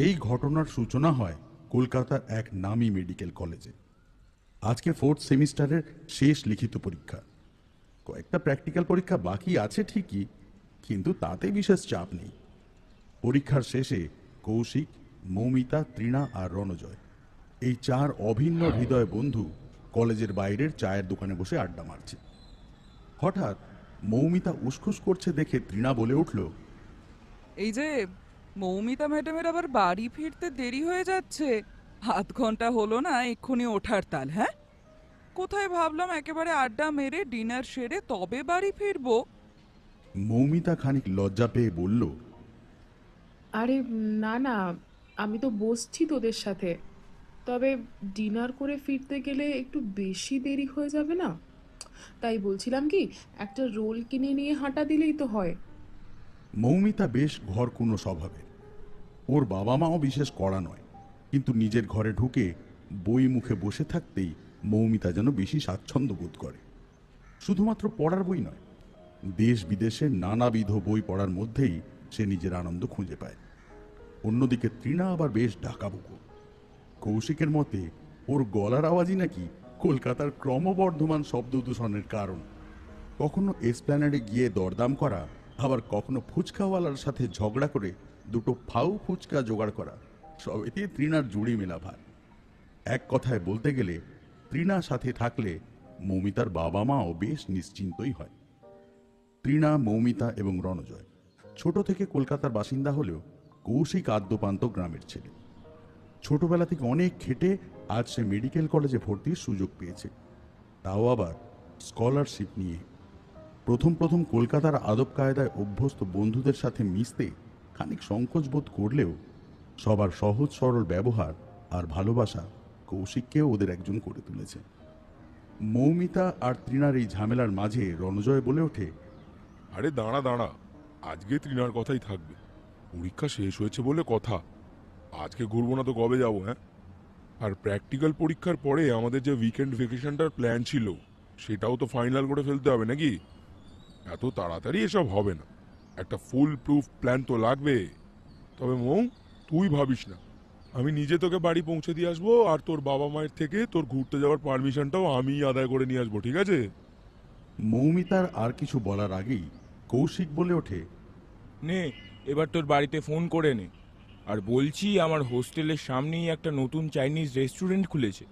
এই ঘটনার সূচনা হয় কলকাতার এক নামী মেডিকেল কলেজে। আজকে 4th সেমিস্টারের শেষ লিখিত পরীক্ষা। কয়েকটা প্র্যাকটিক্যাল পরীক্ষা বাকি আছে ঠিকই, কিন্তু তাতে বিশেষ চাপ নেই। পরীক্ষার শেষে কৌশিক, মৌমিতা, তৃণা আর রণজয়, এই 4 অভিন্ন হৃদয় বন্ধু কলেজের বাইরের চায়ের দোকানে বসে আড্ডা মারছে। হঠাৎ মৌমিতা উসখুস করছে দেখে তৃণা বলে উঠল, এই যে মৌমিতা ম্যাডামের আবার বাড়ি ফিরতে দেরি হয়ে যাচ্ছে। আধ ঘন্টা হলো না এক্ষুনি ওঠার তাল। হ্যাঁ, কোথায় ভাবলাম একেবারে আড্ডা মেরে ডিনার সেরে তবে বাড়ি ফিরবো। মৌমিতা খানিক লজ্জা পেয়ে বলল, আরে না না, আমি তো বসছি তোদের সাথে। তবে ডিনার করে ফিরতে গেলে একটু বেশি দেরি হয়ে যাবে না? তাই বলছিলাম কি, একটা রোল কিনে নিয়ে হাঁটা দিলেই তো হয়। মৌমিতা বেশ ঘরকুনো স্বভাবের। ওর বাবা মাও বিশেষ কড়া নয়, কিন্তু নিজের ঘরে ঢুকে বই মুখে বসে থাকতেই মৌমিতা যেন বেশি স্বাচ্ছন্দ্য বোধ করে। শুধুমাত্র পড়ার বই নয়, দেশ বিদেশের নানাবিধ বই পড়ার মধ্যেই সে নিজের আনন্দ খুঁজে পায়। অন্যদিকে তৃণা আবার বেশ ডাকাবুকো। কৌশিকের মতে ওর গলার আওয়াজই নাকি কলকাতার ক্রমবর্ধমান শব্দ দূষণের কারণ। কখনো এসপ্ল্যানেডে গিয়ে দরদাম করা, আবার কখনো ফুচকাওয়ালার সাথে ঝগড়া করে দুটো ফাউ ফুচকা জোগাড় করা, সবেতে তৃণার জুড়ি মেলা ভার। এক কথায় বলতে গেলে তৃণা সাথে থাকলে মৌমিতার বাবা মাও বেশ নিশ্চিন্তই হয়। তৃণা, মৌমিতা এবং রণজয় ছোট থেকে কলকাতার বাসিন্দা হলেও কৌশিক আদ্যপান্ত গ্রামের ছেলে। ছোটবেলা থেকে অনেক খেটে আজ সে মেডিকেল কলেজে ভর্তির সুযোগ পেয়েছে, তাও আবার স্কলারশিপ নিয়ে। প্রথম প্রথম কলকাতার আদব কায়দায় অভ্যস্ত বন্ধুদের সাথে মিশতে খানিক সংকোচ বোধ করলেও সবার সহজ সরল ব্যবহার আর ভালোবাসা কৌশিককেও ওদের একজন করে তুলেছে। মৌমিতা আর তৃণার এই ঝামেলার মাঝে রণজয় বলে ওঠে, আরে দাঁড়া দাঁড়া, আজকে তৃণার কথাই থাকবে। পরীক্ষা শেষ হয়েছে বলে কথা, আজকে ঘুরবো না তো কবে যাবো? হ্যাঁ, আর প্র্যাকটিক্যাল পরীক্ষার পরে আমাদের যে উইকেন্ড ভেকেশনটার প্ল্যান ছিল সেটাও তো ফাইনাল করে ফেলতে হবে নাকি? এত তাড়াতাড়ি এসব হবে না, একটা ফুল প্রুফ প্ল্যান তো লাগবে। তবে মৌ, তুই ভাবিস না, আমি নিজে তোকে বাড়ি পৌঁছে দিয়ে আসবো, আর তোর বাবা মায়ের থেকে তোর ঘুরতে যাওয়ার পারমিশনটাও আমি আদায় করে নিয়ে আসবো, ঠিক আছে? মৌমিতার আর কিছু বলার আগেই কৌশিক বলে ওঠে, নে, এবার তোর বাড়িতে ফোন করে নে। আর বলছি, আমার হোস্টেলের সামনেই একটা নতুন চাইনিজ রেস্টুরেন্ট খুলেছে,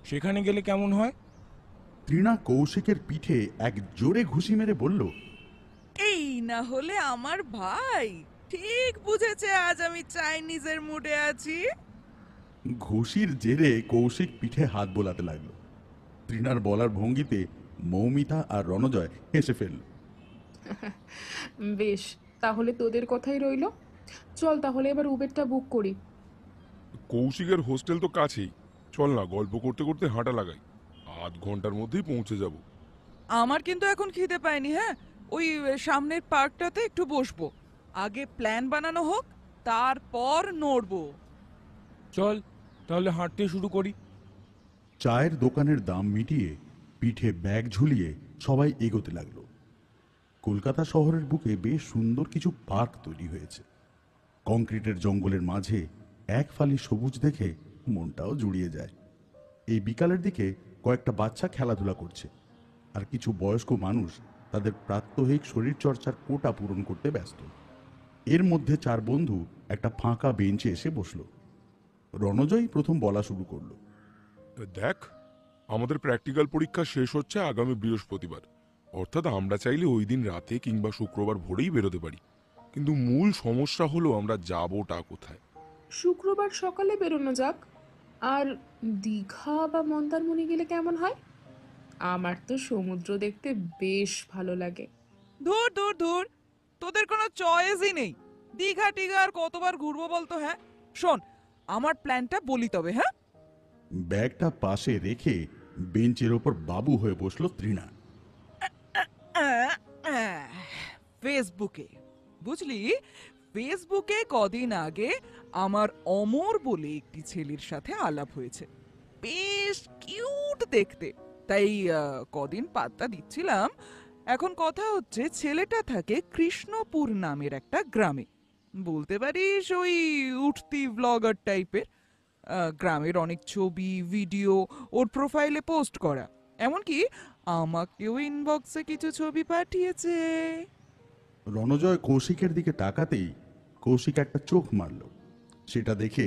সেখানে গেলে কেমন হয়? তৃণা কৌশিকের পিঠে এক জোরে ঘুষি মেরে বলল, এই না হলে আমার ভাই ঠিক বুঝেছে আজ আমি চাইনিজের মুডে আছি। ঘুষির জেরে কৌশিক পিঠে হাত বোলাতে লাগলো। তৃণার বলার ভঙ্গিতে মৌমিতা আর রণজয় হেসে ফেলল। বেশ, তাহলে তোদের কথাই রইলো। চল তাহলে এবার উবেরটা বুক করি। কৌশিকের হোস্টেল তো কাছেই, চল না গল্প করতে করতে হাঁটা লাগাই, আধ ঘন্টার মধ্যেই পৌঁছে যাব। আমার কিন্তু এখন খিদে পায়নি। হ্যাঁ, ওই সামনের পার্কটাতে একটু বসবো, আগে প্ল্যান বানানো হোক, তারপর নড়বো। চল তাহলে হাঁটতে শুরু করি। চায়ের দোকানের দাম মিটিয়ে পিঠে ব্যাগ ঝুলিয়ে সবাই এগোতে লাগলো। কলকাতা শহরের বুকে বেশ সুন্দর কিছু পার্ক তৈরি হয়েছে। কংক্রিটের জঙ্গলের মাঝে এক ফালি সবুজ দেখে মনটাও জুড়িয়ে যায়। এই বিকালের দিকে কয়েকটা বাচ্চা খেলাধুলা করছে, আর কিছু বয়স্ক মানুষ তাদের প্রাত্যহিক শরীরচর্চার কোটা পূরণ করতে ব্যস্ত। এর মধ্যে 4 বন্ধু একটা ফাঁকা বেঞ্চে এসে বসল। রণজয় প্রথম বলা শুরু করলো, দেখ, আমাদের প্র্যাকটিক্যাল পরীক্ষা শেষ হচ্ছে আগামী বৃহস্পতিবার, অর্থাৎ আমরা চাইলে ওই দিন রাতে কিংবা শুক্রবার ভোরেই বেরোতে পারি। কিন্তু মূল সমস্যা হলো আমরা যাবোটা কোথায়। শুক্রবার সকালে বেরোনো যাক। আর দীঘা বা মন্দারমণি গেলে কেমন হয়? আমার তো সমুদ্র দেখতে বেশ ভালো লাগে। ধুর ধুর ধুর, তোদের কোনো চয়েসই নেই। দীঘা টিঘা আর কতবার ঘুরবো বলতো? হ্যাঁ শোন, আমার প্ল্যানটা বলি তবে। হ্যাঁ, ব্যাগটা পাশে রেখে বেঞ্চের ওপর বাবু হয়ে বসলো তৃণা। ফেসবুকে বুঝলি, ফেসবুকে কদিন আগে আমার অমর বলে একটি ছেলের সাথে আলাপ হয়েছে। বেশ কিউট দেখতে, তাই কদিন পাত্তা দিচ্ছিলাম। এখন কথা হচ্ছে, ছেলেটা থাকে কৃষ্ণপুর নামের একটা গ্রামে। বলতে পারিস ওই উঠতি ব্লগার টাইপের। গ্রামের অনেক ছবি ভিডিও ওর প্রোফাইলে পোস্ট করা, এমনকি আমাকেও ইনবক্সে কিছু ছবি পাঠিয়েছে। রণজয় কৌশিকের দিকে তাকাতেই কৌশিক একটা চোখ মারল। সেটা দেখে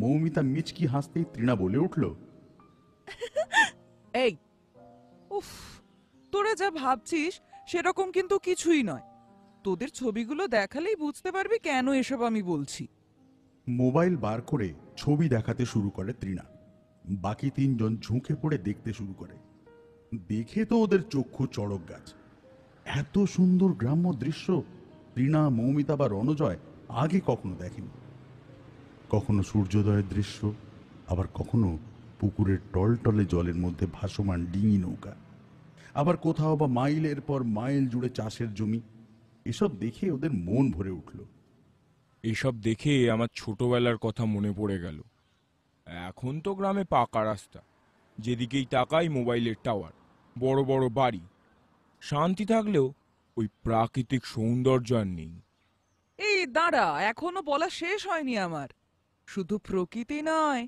মৌমিতা মিচকি হাসতেই তৃণা বলে উঠল, এই উফ, তোরা যা ভাবছিস সেরকম কিন্তু কিছুই নয়। তোদের ছবিগুলো দেখালেই বুঝতে পারবি কেন এসব আমি বলছি। মোবাইল বার করে ছবি দেখাতে শুরু করে তৃণা। বাকি তিনজন ঝুঁকে পড়ে দেখতে শুরু করে। দেখে তো ওদের চক্ষু চড়ক গাছ। এত সুন্দর গ্রাম্য দৃশ্য তৃণা, মৌমিতা বা রণজয় আগে কখনো দেখেনি। কখনো সূর্যোদয়ের দৃশ্য, আবার কখনো পুকুরের টলটলে জলের মধ্যে ভাসমান ডিঙি নৌকা, আবার কোথাও বা মাইলের পর মাইল জুড়ে চাষের জমি। এসব দেখে ওদের মন ভরে উঠল। এসব দেখে আমার ছোটবেলার কথা মনে পড়ে গেল। এখন তো গ্রামে পাকা রাস্তা, যেদিকেই তাকাই মোবাইলের টাওয়ার, বড় বড় বাড়ি। শান্তি থাকলেও ওই প্রাকৃতিক সৌন্দর্য আর নেই। এই দাঁড়া, এখনো বলা শেষ হয়নি আমার। শুধু প্রকৃতি নয়,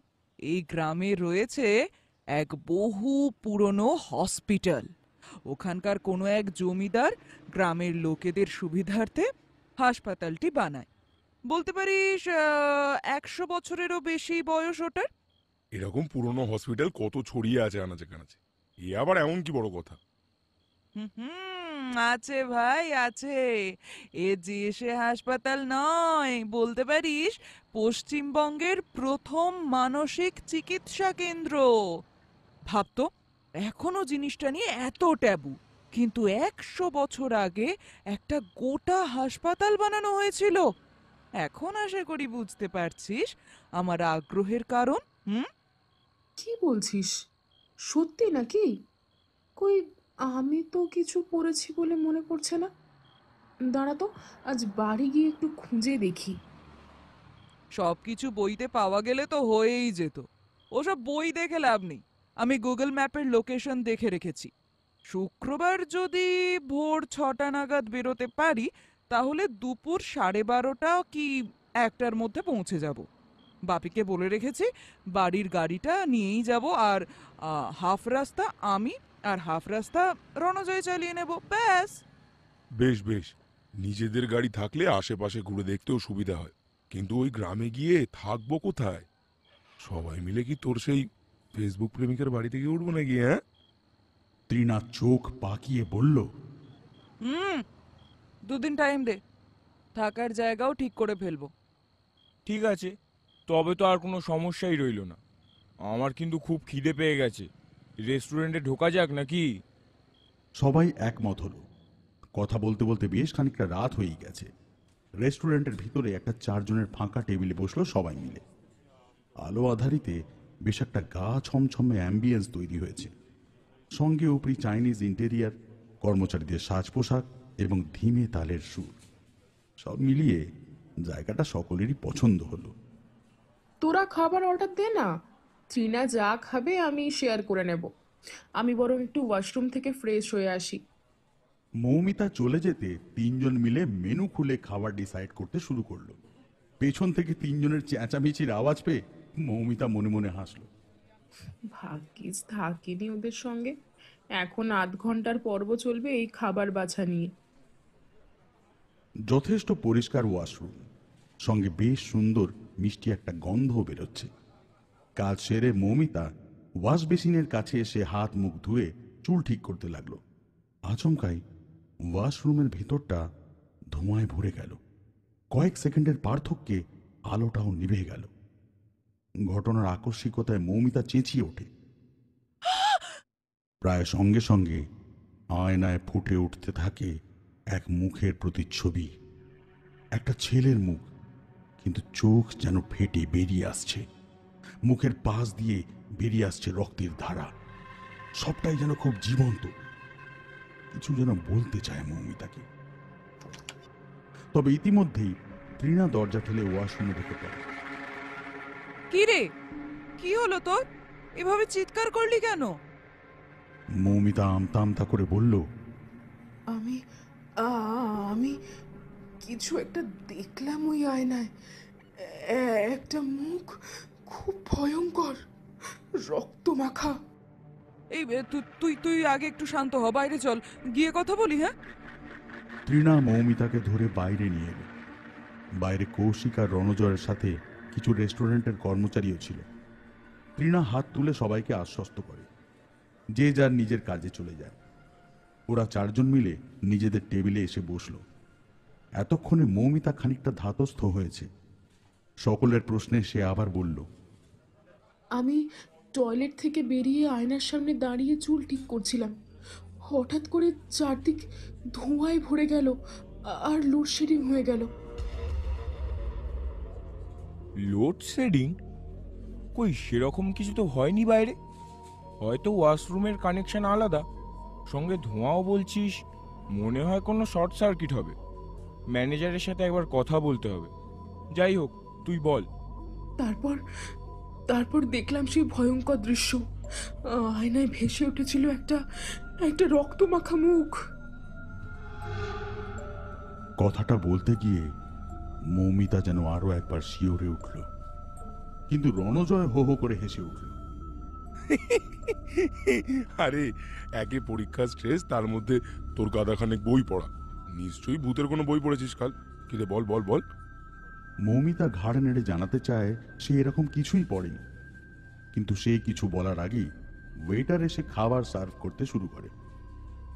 এই গ্রামে রয়েছে এক বহু পুরনো হসপিটাল। ওখানকার কোনো এক জমিদার গ্রামের লোকেদের সুবিধার্থে হাসপাতালটি বানায়। বলতে পারিস 100 বছরেরও বেশি বয়স ওটার। এরকম পুরনো হসপিটাল কত ছড়িয়ে আছে আনাচে কানাচে, এ আবার এমন কি বড় কথা? আছে ভাই আছে। এ যে সে হাসপাতাল নয়, বলতে পারিস পশ্চিমবঙ্গের প্রথম মানসিক চিকিৎসা কেন্দ্র। ভাবতো এখনো জিনিসটা নিয়ে এত ট্যাবু, কিন্তু 100 বছর আগে একটা গোটা হাসপাতাল বানানো হয়েছিল। এখন আশা করি বুঝতে পারছিস আমার আগ্রহের কারণ। কি বলছিস? সত্যি নাকি? কই, আমি তো কিছু পড়েছি বলে মনে পড়ছে না। দাঁড়া তো, আজ বাড়ি গিয়ে একটু খুঁজে দেখি। সবকিছু বইতে পাওয়া গেলে তো হয়েই যেত। ওসব বই দেখে লাভ নেই। আমি গুগল ম্যাপের লোকেশন দেখে রেখেছি। শুক্রবার যদি ভোর 6টা নাগাদ বেরোতে পারি, তাহলে দুপুর 12:30 কি 1টার মধ্যে পৌঁছে যাব। বাপিকে বলে রেখেছি বাড়ির গাড়িটা নিয়েই যাব, আর হাফ রাস্তা আমি আর হাফ রাস্তা রণজয় চালিয়ে নেব, ব্যাস। বেশ বেশ, নিজেদের গাড়ি থাকলে আশেপাশে ঘুরে দেখতেও সুবিধা হয়। কিন্তু ওই গ্রামে গিয়ে থাকবো কোথায়? সবাই মিলে কি তোর সেই ফেসবুক প্রেমিকের বাড়িতে গিয়ে উঠবো নাকি? হ্যাঁ, তৃণা চোখ পাকিয়ে বলল, 2 দিন টাইম দে, থাকার জায়গাও ঠিক করে ফেলবো। ঠিক আছে, তবে তো আর কোনো সমস্যাই রইল না। আমার কিন্তু খুব খিদে পেয়ে গেছে। রেস্টুরেন্টে ঢোকা যাক নাকি? সবাই একমত হলো। কথা বলতে বলতে বেশ খানিকটা রাত হয়েই গেছে। রেস্টুরেন্টের ভিতরে একটা 4 জনের ফাঁকা টেবিলে বসলো সবাই মিলে। আলো আধারিতে বেশ একটা গা ছমছমে অ্যাম্বিয়েন্স তৈরি হয়েছে। সঙ্গে উপরি চাইনিজ ইন্টেরিয়ার, কর্মচারীদের সাজ পোশাক এবং ধীমে তালের সুর, সব মিলিয়ে জায়গাটা সকলেরই পছন্দ হলো। তোরা খাবার অর্ডার দে না। তৃণা যা খাবে আমি শেয়ার করে নেব। আমি বরং একটু ওয়াশরুম থেকে ফ্রেশ হয়ে আসি। মৌমিতা চলে যেতে 3 জন মিলে মেনু খুলে খাবার ডিসাইড করতে শুরু করলো। পেছন থেকে 3 জনের চেঁচামেচির আওয়াজ পেয়ে মৌমিতা মনে মনে হাসলো। ভাগ্যিস থাকিনি ওদের সঙ্গে। এখন আধ ঘন্টার পর্ব চলবে এই খাবার বাছা নিয়ে। যথেষ্ট পরিষ্কার ওয়াশরুম, সঙ্গে বেশ সুন্দর মিষ্টি একটা গন্ধও বেরোচ্ছে। কাজ সেরে মৌমিতা ওয়াশ বেসিনের কাছে এসে হাত মুখ ধুয়ে চুল ঠিক করতে লাগলো। আচমকাই ওয়াশরুমের ভেতরটা ধোঁয়ায় ভরে গেল। কয়েক সেকেন্ডের পার্থক্যে আলোটাও নিভে গেল। ঘটনার আকস্মিকতায় মৌমিতা চেঁচিয়ে ওঠে। প্রায় সঙ্গে সঙ্গে আয়নায় ফুটে উঠতে থাকে এক মুখের প্রতিচ্ছবি। একটা ছেলের মুখ, কিন্তু চোখ যেন ফেটে বেরিয়ে আসছে। মুখের পাশ দিয়ে বেরিয়ে আসছে রক্তের ধারা। সবটাই যেন খুব জীবন্ত। কিছু যেন বলতে চায় মৌমিতাকে। তবে ইতিমধ্যেই তৃণা দরজা ঠেলে ওয়াশরুমে ঢুকে পড়ে। কি রে, কি হলো তোর? এভাবে চিৎকার করলি কেন? মৌমিতা আমতা আমতা করে বলল, আমি আমি কিছু একটা দেখলাম ওই আয়নায়। একটা মুখ, খুব ভয়ঙ্কর, রক্ত মাখা। এই তুই তুই তুই আগে একটু শান্ত হ, বাইরে চল, গিয়ে কথা বলি। হ্যাঁ, তৃণা মৌমিতাকে ধরে বাইরে নিয়ে এলো। বাইরে কৌশিক আর রণজয়ের সাথে কিছু রেস্টুরেন্টের কর্মচারীও ছিল। তৃণা হাত তুলে সবাইকে আশ্বস্ত করে, যে যার নিজের কাজে চলে যায়। ওরা চারজন মিলে নিজেদের টেবিলে এসে বসল। এতক্ষণে মৌমিতা খানিকটা ধাতস্থ হয়েছে। সকলের প্রশ্নে সে আবার বলল, আমি টয়লেট থেকে বেরিয়ে আয়নার সামনে দাঁড়িয়ে চুল ঠিক করছিলাম। হঠাৎ করে চারদিক ধোঁয়ায় ভরে গেল, আর লোডশেডিং হয়ে গেল। লোডশেডিং? কই, সেরকম কিছু তো হয়নি বাইরে। হয়তো ওয়াশরুমের কানেকশন আলাদা, সঙ্গে ধোঁয়াও বলছিস। মনে হয় কোনো শর্ট সার্কিট হবে। ম্যানেজারের সাথে একবার কথা বলতে হবে। যাই হোক, তুই বল। তারপর তারপর দেখলাম সেই ভয়ঙ্কর দৃশ্য। আয়নায় ভেসে উঠেছিল একটা একটা রক্তমাখা মুখ। কথাটা বলতে গিয়ে মৌমিতা যেন আরো একবার শিওরে উঠল, কিন্তু রণজয় হো হো করে হেসে উঠল। আরে, একে পরীক্ষার স্ট্রেস, তার মধ্যে তোর গাদাখানেক বই পড়া। নিশ্চয়ই ভূতের কোনো বই পড়েছিস কাল। কিরে, বল বল বল। মৌমিতা ঘাড় নেড়ে জানাতে চায় সে এরকম কিছুই পড়েনি, কিন্তু সে কিছু বলার আগেই ওয়েটার এসে খাবার সার্ভ করতে শুরু করে।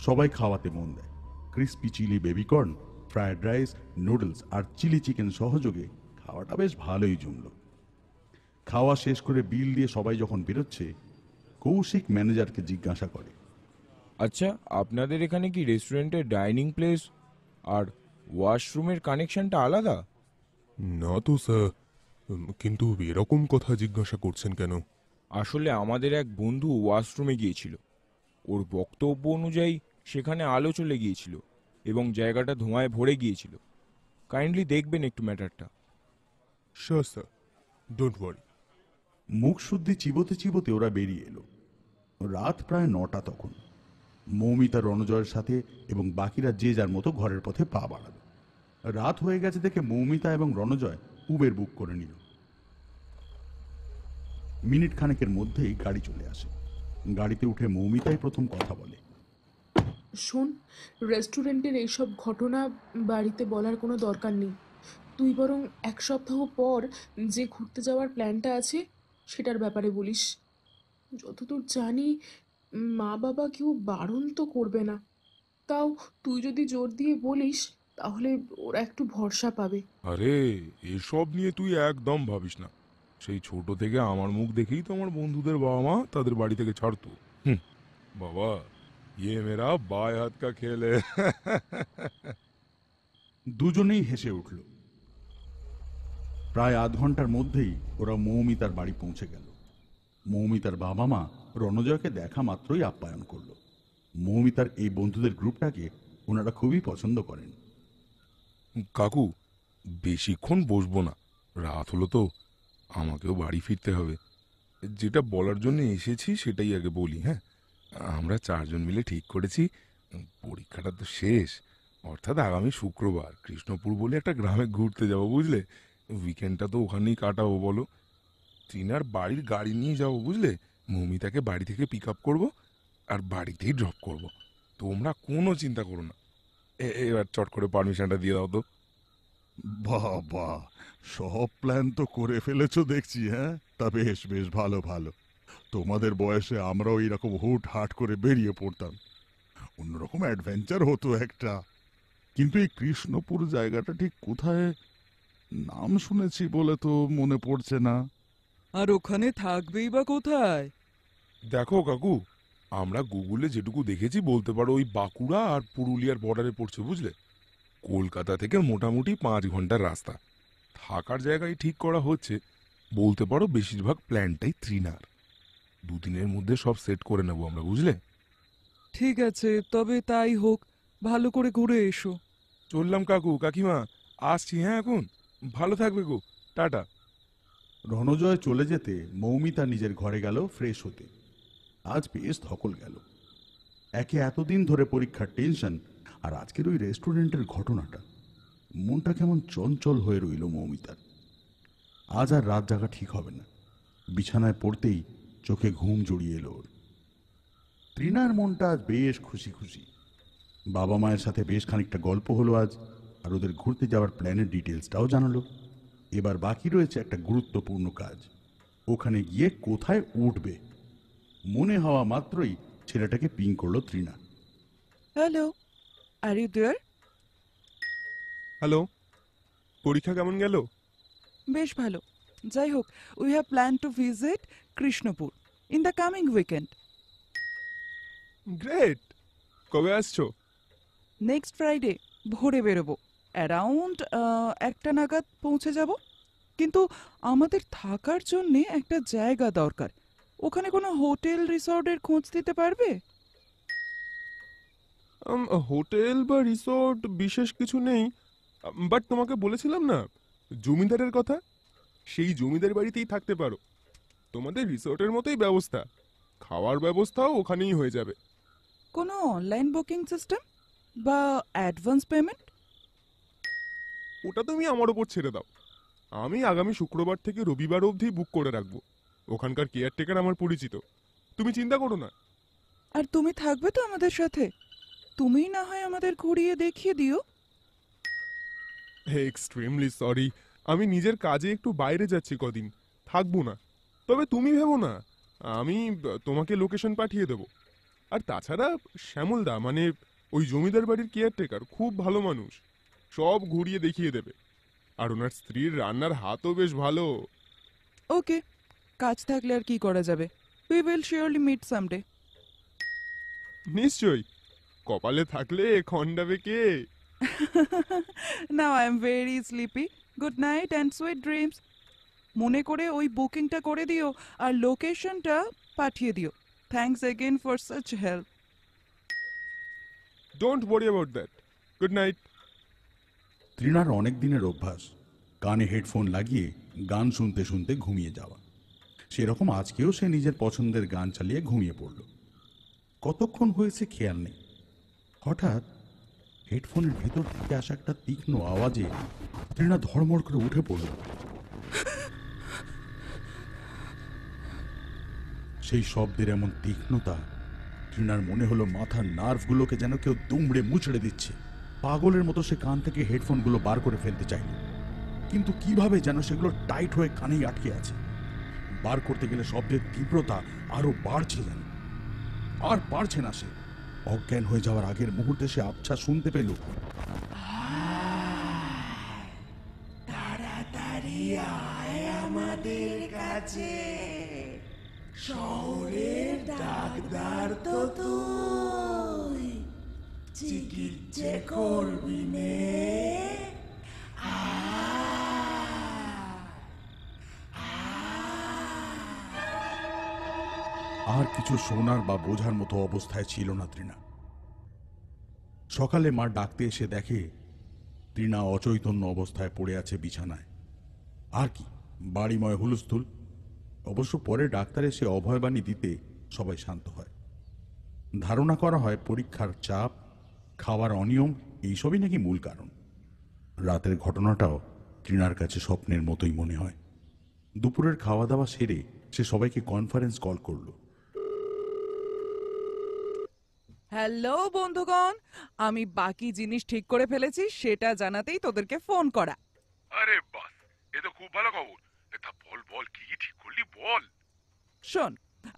সবাই খাওয়াতে মন দেয়। Crispy chilli baby corn, fried rice, noodles আর চিলি চিকেন সহযোগে খাওয়াটা বেশ ভালোই জমল। খাওয়া শেষ করে বিল দিয়ে সবাই যখন বেরোচ্ছে, কৌশিক ম্যানেজারকে জিজ্ঞাসা করে, আচ্ছা, আপনাদের এখানে কি রেস্টুরেন্টের ডাইনিং প্লেস আর ওয়াশরুমের কানেকশনটা আলাদা? না তো স্যার, কিন্তু এরকম কথা জিজ্ঞাসা করছেন কেন? আসলে আমাদের এক বন্ধু ওয়াশরুমে গিয়েছিল। ওর বক্তব্য অনুযায়ী সেখানে আলো চলে গিয়েছিল এবং জায়গাটা ধোঁয়ায় ভরে গিয়েছিল। কাইন্ডলি দেখবেন একটু ম্যাটারটা। Sure sir, don't worry. মুখ শুদ্ধি চিবোতে চিবোতে ওরা বেরিয়ে এলো। রাত প্রায় 9টা তখন। মৌমিতা রণজয়ের সাথে এবং বাকিরা যে যার মতো ঘরের পথে পা বাড়ালো। রাত হয়ে গেছে দেখে মৌমিতা এবং রণজয় উবের বুক করে নিল। মিনিট খানেকের মধ্যেই গাড়ি চলে আসে। গাড়িতে উঠে মৌমিতাই প্রথম কথা বলে, শোন, রেস্টুরেন্টের এইসব ঘটনা বাড়িতে বলার কোনো দরকার নেই। তুই বরং এক সপ্তাহ পর যে ঘুরতে যাওয়ার প্ল্যানটা আছে সেটার ব্যাপারে বলিস। যতদূর জানি মা বাবা কেউ বারণ তো করবে না। তাও তুই যদি জোর দিয়ে বলিস তাহলে ওরা একটু ভরসা পাবে। আরে, এসব নিয়ে তুই একদম ভাবিস না। সেই ছোট থেকে আমার মুখ দেখেই তো আমার বন্ধুদের বাবা মা তাদের বাড়ি থেকে ছাড়তো। বাবা, ইয়ে মেরা বায় হাত কা খেল है। দুজনেই হেসে উঠল। প্রায় আধ ঘন্টার মধ্যেই ওরা মৌমিতার বাড়ি পৌঁছে গেল। মৌমিতার বাবা মা রণজয়কে দেখা মাত্রই আপ্যায়ন করল। মৌমিতার এই বন্ধুদের গ্রুপটাকে ওনারা খুবই পছন্দ করেন। কাকু, বেশিক্ষণ বসবো না, রাত হলো তো, আমাকেও বাড়ি ফিরতে হবে। যেটা বলার জন্য এসেছি সেটাই আগে বলি। হ্যাঁ, আমরা চারজন মিলে ঠিক করেছি, পরীক্ষাটা তো শেষ, অর্থাৎ আগামী শুক্রবার কৃষ্ণপুর বলে একটা গ্রামে ঘুরতে যাব, বুঝলে। উইকেন্ডটা তো ওখানেই কাটাবো, বলো। ট্রিনার বাড়ির গাড়ি নিয়ে যাবো, বুঝলে। মৌমিতাকে বাড়ি থেকে পিক আপ করবো আর বাড়িতেই ড্রপ করব। তোমরা কোনো চিন্তা করো না। এবার চট করে পারমিশনটা দিয়ে দাও তো। বাবা, সব প্ল্যান তো করে ফেলেছো দেখছি। হ্যাঁ, তা বেশ বেশ, ভালো ভালো। তোমাদের বয়সে আমরাও এইরকম হুট হাট করে বেরিয়ে পড়তাম, অন্যরকম অ্যাডভেঞ্চার হতো একটা। কিন্তু এই কৃষ্ণপুর জায়গাটা ঠিক কোথায়, নাম শুনেছি বলে তো মনে পড়ছে না। আর ওখানে থাকবেই বা কোথায়? দেখো কাকু, আমরা গুগলে যেটুকু দেখেছি বলতে পারো ওই বাঁকুড়া আর পুরুলিয়ার বর্ডারে পড়ছে, বুঝলে। কলকাতা থেকে মোটামুটি 5 ঘন্টার রাস্তা। থাকার জায়গায় ঠিক করা হচ্ছে, বলতে পারো বেশিরভাগ প্ল্যানটাই ত্রিনার। 2 দিনের মধ্যে সব সেট করে নেবো আমরা, বুঝলে। ঠিক আছে, তবে তাই হোক, ভালো করে ঘুরে এসো। চললাম কাকু কাকিমা, আসছি। হ্যাঁ, এখন ভালো থাকবে গো, টাটা। রণজয় চলে যেতে মৌমিতা নিজের ঘরে গেল ফ্রেশ হতে। আজ বেশ ধকল গেল। একে এতদিন ধরে পরীক্ষার টেনশন, আর আজকের ওই রেস্টুরেন্টের ঘটনাটা। মনটা কেমন চঞ্চল হয়ে রইল মৌমিতার। আজ আর রাত জাগা ঠিক হবে না। বিছানায় পড়তেই চোখে ঘুম জড়িয়ে এলো ওর। তৃণার মনটা আজ বেশ খুশি খুশি। বাবা মায়ের সাথে বেশ খানিকটা গল্প হলো আজ, আর ওদের ঘুরতে যাওয়ার প্ল্যানের ডিটেলসটাও জানালো। এবার বাকি রয়েছে একটা গুরুত্বপূর্ণ কাজ, ওখানে গিয়ে কোথায় উঠবে। মনে হওয়া মাত্রই ছেলেটাকে পিং করলো Trina. Hello, are you there? Hello, পরীক্ষা কেমন গেল? বেশ ভালো। যাই হোক, we have plan to visit Krishnapur in the coming weekend. Great! কবে আসছো? নেক্সট ফ্রাইডে ভোরে বেরোবো। অ্যারাউন্ড 1টা নাগাদ পৌঁছে যাব। কিন্তু আমাদের থাকার জন্যে একটা জায়গা দরকার। ওখানে কোনো হোটেল রিসর্টের খোঁজ দিতে পারবে? হোটেল বা রিসোর্ট বিশেষ কিছু নেই, বাট তোমাকে বলেছিলাম না জমিদারের কথা, সেই জমিদার বাড়িতেই থাকতে পারো। তোমাদের রিসোর্টের মতোই ব্যবস্থা, খাওয়ার ব্যবস্থাও ওখানেই হয়ে যাবে। কোনো অনলাইন বুকিং সিস্টেম বা অ্যাডভান্স পেমেন্ট? ওটা তুমি আমার ওপর ছেড়ে দাও। আমি আগামী শুক্রবার থেকে রবিবার অবধি বুক করে রাখবো। ওখানকার কেয়ারটেকার আমার পরিচিত, তুমি চিন্তা করো না। আর তুমি থাকবে তো আমাদের সাথে? তুমিই না হয় আমাদের ঘুরিয়ে দেখিয়ে দিও। এক্সট্রিমলি সরি, আমি নিজের কাজে একটু বাইরে যাচ্ছি কদিন, থাকবো না। তবে তুমি ভেবো না, আমি তোমাকে লোকেশন পাঠিয়ে দেবো। আর তাছাড়া শ্যামলদা মানে ওই জমিদার বাড়ির কেয়ারটেকার খুব ভালো মানুষ, সব ঘুরিয়ে দেখিয়ে দেবে। আর ওনার স্ত্রীর রান্নার হাতও বেশ ভালো। ওকে, কাজ থাকলে আর কি করা যাবে। We will surely meet someday. নিশ্চয়ই, কপালে থাকলে খন্ডাবে কে। Now I am very sleepy. Good night and sweet dreams. মনে করে ওই বুকিংটা করে দিও আর লোকেশনটা পাঠিয়ে দিও। Thanks again for such help. Don't worry about that. Good night. তৃণার অনেক দিনের অভ্যাস কানে হেডফোন লাগিয়ে গান শুনতে শুনতে ঘুমিয়ে যাওয়া। সেরকম আজকেও সে নিজের পছন্দের গান চালিয়ে ঘুমিয়ে পড়ল। কতক্ষণ হয়েছে খেয়াল নেই। হঠাৎ হেডফোনের ভেতর থেকে আসা একটা তীক্ষ্ণ আওয়াজে তৃণা ধড়মড় করে উঠে পড়ল। সেই শব্দের এমন তীক্ষ্ণতা, তৃণার মনে হলো মাথার নার্ভগুলোকে যেন কেউ দুমড়ে মুচড়ে দিচ্ছে। পাগলের মতো সে কান থেকে হেডফোনগুলো বার করে ফেলতে চাইল, কিন্তু কিভাবে যেন সেগুলো টাইট হয়ে কানেই আটকে আছে। বার করতে গেলে শব্দের তীব্রতা আরো বাড়ছে যেন। আর পারছে না সে। অজ্ঞান হয়ে যাওয়ার আগের মুহূর্তে সে আবছা শুনতে পেল, তাড়াতাড়ি আয় আমাদের কাছে, শহরের ডাকদার তো তুই, চিকিৎসা করবি নে। আর কিছু শোনার বা বোঝার মতো অবস্থায় ছিল না তৃণা। সকালে মা ডাকতে এসে দেখে তৃণা অচৈতন্য অবস্থায় পড়ে আছে বিছানায়। আর কি, বাড়িময় হুলস্থুল। অবশ্য পরে ডাক্তার এসে অভয়বাণী দিতে সবাই শান্ত হয়। ধারণা করা হয় পরীক্ষার চাপ, খাওয়ার অনিয়ম এইসবই নাকি মূল কারণ। রাতের ঘটনাটাও তৃণার কাছে স্বপ্নের মতোই মনে হয়। দুপুরের খাওয়া দাওয়া সেরে সে সবাইকে কনফারেন্স কল করল। হ্যালো বন্ধুগণ, আমি বাকি জিনিস ঠিক করে ফেলেছি, সেটা জানাতেই তোদেরকে ফোন করা। আরে বাস, এ তো খুব ভালো খবর। তা বল বল, কি কি ঠিক করলি বল। শোন,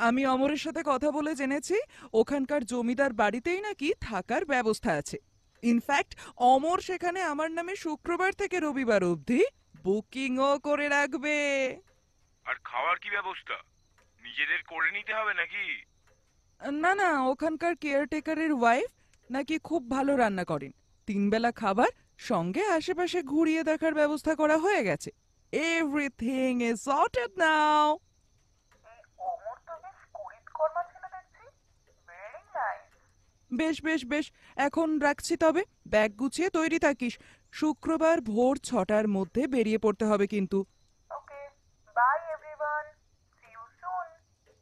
আমি অমরের সাথে কথা বলে জেনেছি ওখানকার জমিদার বাড়িতেই নাকি থাকার ব্যবস্থা আছে। ইনফ্যাক্ট অমর সেখানে আমার নামে শুক্রবার থেকে রবিবার অবধি বুকিংও করে রাখবে। আর খাওয়ার কি ব্যবস্থা? নিজেদের করে নিতে হবে নাকি? না না, ওখানকার কেয়ারটেকারের ওয়াইফ নাকি খুব ভালো রান্না করেন। 3 বেলা খাবার, সঙ্গে আশেপাশে ঘুরিয়ে দেখার ব্যবস্থা করা হয়ে গেছে। এভরিথিং ইজ সর্টেড নাও। বেশ বেশ বেশ, এখন রাখছি তবে। ব্যাগ গুছিয়ে তৈরি থাকিস। শুক্রবার ভোর 6টার মধ্যে বেরিয়ে পড়তে হবে কিন্তু।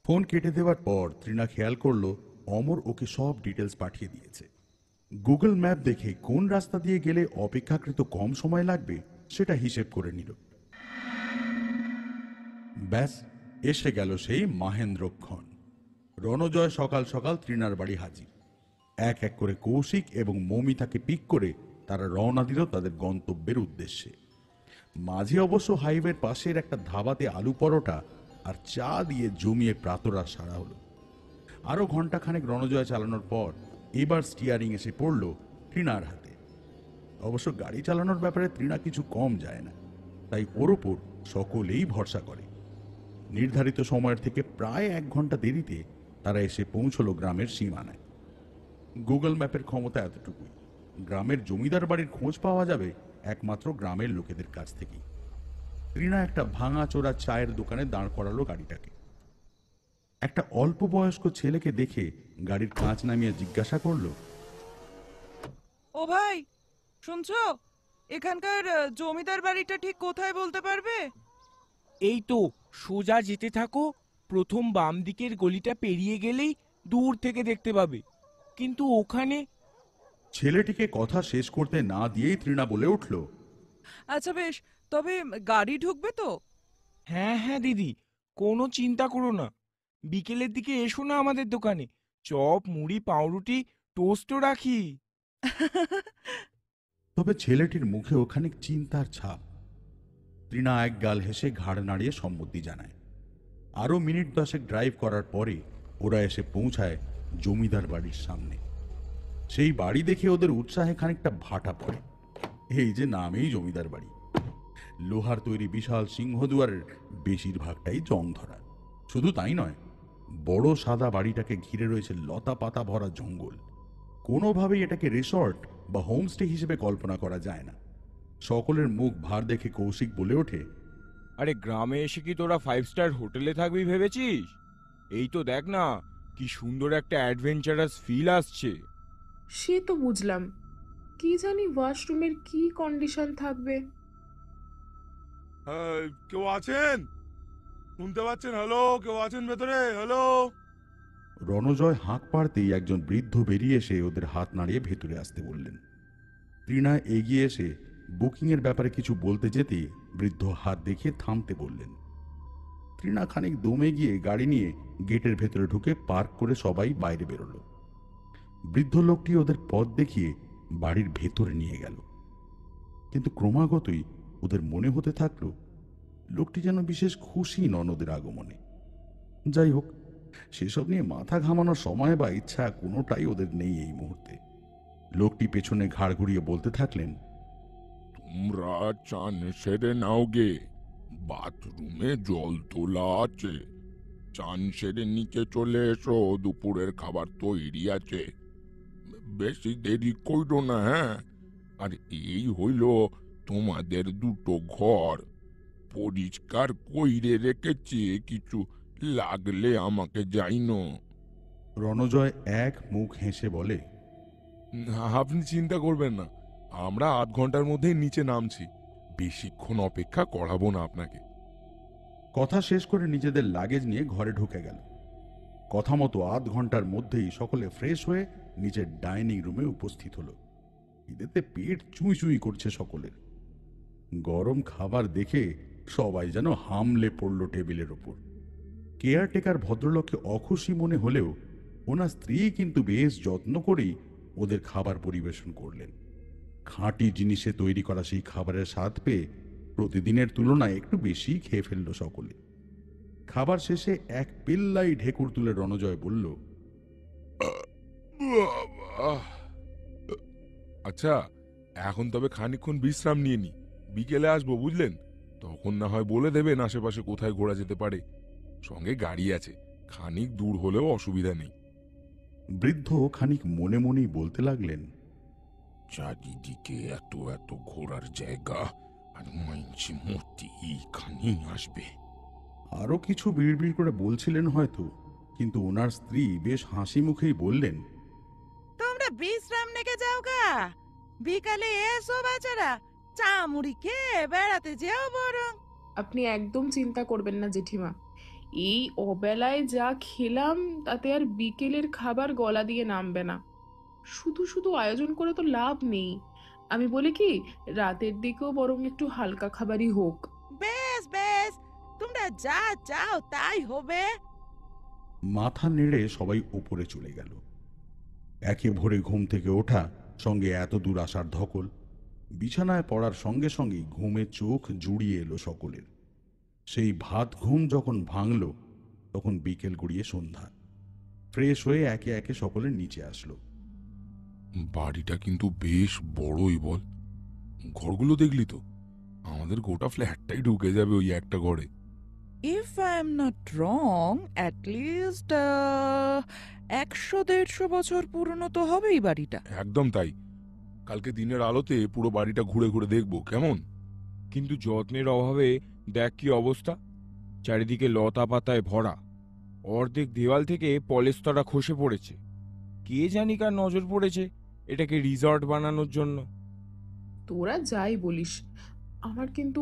ফোন কেটে দেওয়ার পর তৃণা খেয়াল করলো অমর ওকে সব ডিটেলস পাঠিয়ে দিয়েছে। গুগল ম্যাপ দেখে কোন রাস্তা দিয়ে গেলে অপেক্ষাকৃত কম সময় লাগবে সেটা হিসেব করে নিল। ব্যাস, এসে গেল সেই মাহেন্দ্রক্ষণ। রণজয় সকাল সকাল তৃণার বাড়ি হাজির। এক এক করে কৌশিক এবং মৌমিতাকে পিক করে তারা রওনা দিল তাদের গন্তব্যের উদ্দেশ্যে। মাঝে অবশ্য হাইওয়ের পাশের একটা ধাবাতে আলু পরোটা আর চা দিয়ে জমিয়ে প্রাতরাশ সারা হলো। আরো ঘন্টাখানেক রণজয় চালানোর পর এবার স্টিয়ারিং এসে পড়ল তৃণার হাতে। অবশ্য গাড়ি চালানোর ব্যাপারে তৃণা কিছু কম যায় না, তাই ওর ওপর সকলেই ভরসা করে। নির্ধারিত সময়ের থেকে প্রায় 1 ঘন্টা দেরিতে তারা এসে পৌঁছলো গ্রামের সীমানায়। গুগল ম্যাপের ক্ষমতা এতটুকুই, গ্রামের জমিদার বাড়ির খোঁজ পাওয়া যাবে একমাত্র গ্রামের লোকেদের কাছ থেকেই। তৃণা একটা ভাঙাচোরা চায়ের দোকানে দাঁড় করালো গাড়িটাকে। একটা অল্প বয়স্ক ছেলেকে দেখে গাড়ির কাঁচ নামিয়ে জিজ্ঞাসা করলো, ও ভাই, শুনছো? এখানকার জমিদার বাড়িটা ঠিক কোথায় বলতে পারবে? এই তো সোজা যেতে থাকো, প্রথম বাম দিকের গলিটা পেরিয়ে গেলেই দূর থেকে দেখতে পাবে। কিন্তু ওখানে ছেলেটিকে কথা শেষ করতে না দিয়েই তৃণা বলে উঠল, আচ্ছা বেশ, তবে গাড়ি ঢুকবে তো? হ্যাঁ হ্যাঁ দিদি, কোনো চিন্তা করো না। বিকেলের দিকে এসো না আমাদের দোকানে, চপ মুড়ি পাউরুটি টোস্টও রাখি। তবে ছেলেটির মুখে ওখানে চিন্তার ছাপ। তৃণা এক গাল হেসে ঘাড় নাড়িয়ে সম্মতি জানায়। আরো মিনিট 10 ড্রাইভ করার পরে ওরা এসে পৌঁছায় জমিদার বাড়ির সামনে। সেই বাড়ি দেখে ওদের উৎসাহে খানিকটা ভাটা পড়ে। এই যে নামেই জমিদার বাড়ি। লোহার তৈরি বিশাল সিংহদুয়ারের বেশিরভাগটাই জং ধরা। শুধু তাই নয়, বড় সাদা বাড়িটাকে ঘিরে রয়েছে লতা পাতা ভরা জঙ্গল। কোনোভাবেই এটাকে রিসর্ট বা হোমস্টে হিসেবে কল্পনা করা যায় না। সকলের মুখ ভার দেখে কৌশিক বলে ওঠে, আরে গ্রামে এসে কি তোরা 5 স্টার হোটেলে থাকবি ভেবেছিস? এই তো দেখ না, কি সুন্দর একটা অ্যাডভেঞ্চারাস ফিল আসছে। সে তো বুঝলাম, কি জানি ওয়াশরুমের কি কন্ডিশন থাকবে। কেউ আছেন? শুনতে পাচ্ছেন? হ্যালো, কেউ আছেন ভেতরে? হ্যালো। রণজয় হাঁক পাড়তেই একজন বৃদ্ধ বেরিয়ে এসে ওদের হাত নাড়িয়ে ভেতরে আসতে বললেন। তৃণা এগিয়ে এসে বুকিংয়ের ব্যাপারে কিছু বলতে যেতে বৃদ্ধ হাত দেখিয়ে থামতে বললেন। তৃণা খানিক দমে গিয়ে গাড়ি নিয়ে গেটের ভেতরে ঢুকে পার্ক করে সবাই বাইরে বেরোলো। বৃদ্ধ লোকটি ওদের পথ দেখিয়ে বাড়ির ভেতরে নিয়ে গেল। কিন্তু ক্রমাগতই ওদের মনে হতে থাকলো লোকটি যেন বিশেষ খুশি নন ওদের আগমনে। যাই হোক, সেসব নিয়ে মাথা ঘামানোর সময় বা ইচ্ছা কোনোটাই ওদের নেই এই মুহূর্তে। লোকটি পেছনে ঘাড় ঘুরিয়ে বলতে থাকলেন, তোমরা চান সেরে নাও গে, বাথরুমে জল তোলা আছে। চান সেরে নিচে চলে এসো, দুপুরের খাবার তৈরি আছে। বেশি দেরি কইরো না, হ্যাঁ? আর এই হইল তোমাদের দুটো ঘর, পরিষ্কার কইরে রেখেছি, কিছু লাগলে আমাকে জাইনো। রণজয় এক মুখ হেসে বলে, আপনি চিন্তা করবেন না, আমরা 8 ঘন্টার মধ্যেই নিচে নামছি। বেশিক্ষণ অপেক্ষা করাবো না আপনাকে। কথা শেষ করে নিজেদের লাগেজ নিয়ে ঘরে ঢুকে গেল। কথা মতো 8 ঘন্টার মধ্যেই সকলে ফ্রেশ হয়ে নিচের ডাইনিং রুমে উপস্থিত হলো। খিদেতে পেট চুই চুই করছে সকলের। গরম খাবার দেখে সবাই যেন হামলে পড়ল টেবিলের ওপর। কেয়ারটেকার ভদ্রলোককে অখুশি মনে হলেও ওনার স্ত্রী কিন্তু বেশ যত্ন করেই ওদের খাবার পরিবেশন করলেন। খাঁটি জিনিসে তৈরি করা সেই খাবারের স্বাদ পেয়ে প্রতিদিনের তুলনায় একটু বেশি খেয়ে ফেলল সকলে। খাবার শেষে এক পেল্লাই ঢেকুর তুলে রণজয় বলল, আচ্ছা, এখন তবে খানিকক্ষণ বিশ্রাম নিয়ে নি, বিকেলে আসবো, বুঝলেন? তখন না হয় বলে দেবেন আশেপাশে কোথায় ঘোরা যেতে পারে। সঙ্গে গাড়ি আছে, খানিক দূর হলেও অসুবিধা নেই। বৃদ্ধ খানিক মনে মনেই বলতে লাগলেন, চারিদিকে এত এত ঘোরার জায়গা, আর মাইনছি মূর্তি এইখানেই আসবে। আরো কিছু বিড়বিড় করে বলছিলেন হয়তো, কিন্তু ওনার স্ত্রী বেশ হাসি মুখেই বললেন, তোমরা বিশ্রাম নেকে যাও গা, বিকালে এসো বাচ্চারা, চা মুড়ি খেয়ে বেড়াতে যেও বরং। আপনি একদম চিন্তা করবেন না জেঠিমা, এই অবেলায় যা খেলাম তাতে আর বিকেলের খাবার গলা দিয়ে নামবে না। শুধু শুধু আয়োজন করে তো লাভ নেই। আমি বলি কি, রাতের দিকেও বরং একটু হালকা খাবারই হোক। বেশ বেশ, তোমরা যা চাও তাই হবে। মাথা নেড়ে সবাই উপরে চলে গেল। একে ভোরে ঘুম থেকে ওঠা, সঙ্গে এত দূর আসার ধকল, বিছানায় পড়ার সঙ্গে সঙ্গেই ঘুমে চোখ জুড়িয়ে এলো সকলের। সেই ভাত ঘুম যখন ভাঙল, তখন বিকেল গড়িয়ে সন্ধ্যা। ফ্রেশ হয়ে একে একে সকলে নিচে আসলো। বাড়িটা কিন্তু বেশ বড়ই বল। ঘরগুলো দেখলি তো, আমাদের গোটা ফ্ল্যাটটাই ঢুকে যাবে ওই একটা ঘরে। If I am not wrong, at least 100-150 বছর পুরনো তো হবেই বাড়িটা। একদম তাই। কালকে দিনের আলোতে পুরো বাড়িটা ঘুরে ঘুরে দেখবো কেমন। কিন্তু যত্নের অভাবে দেখ কি অবস্থা, চারিদিকে লতা পাতায় ভরা, অর্ধেক দেওয়াল থেকে পলেস্তরা খসে পড়েছে। কে জানি কার নজর পড়েছে এটাকে রিসর্ট বানানোর জন্য। তোরা যাই বলিস, আমার কিন্তু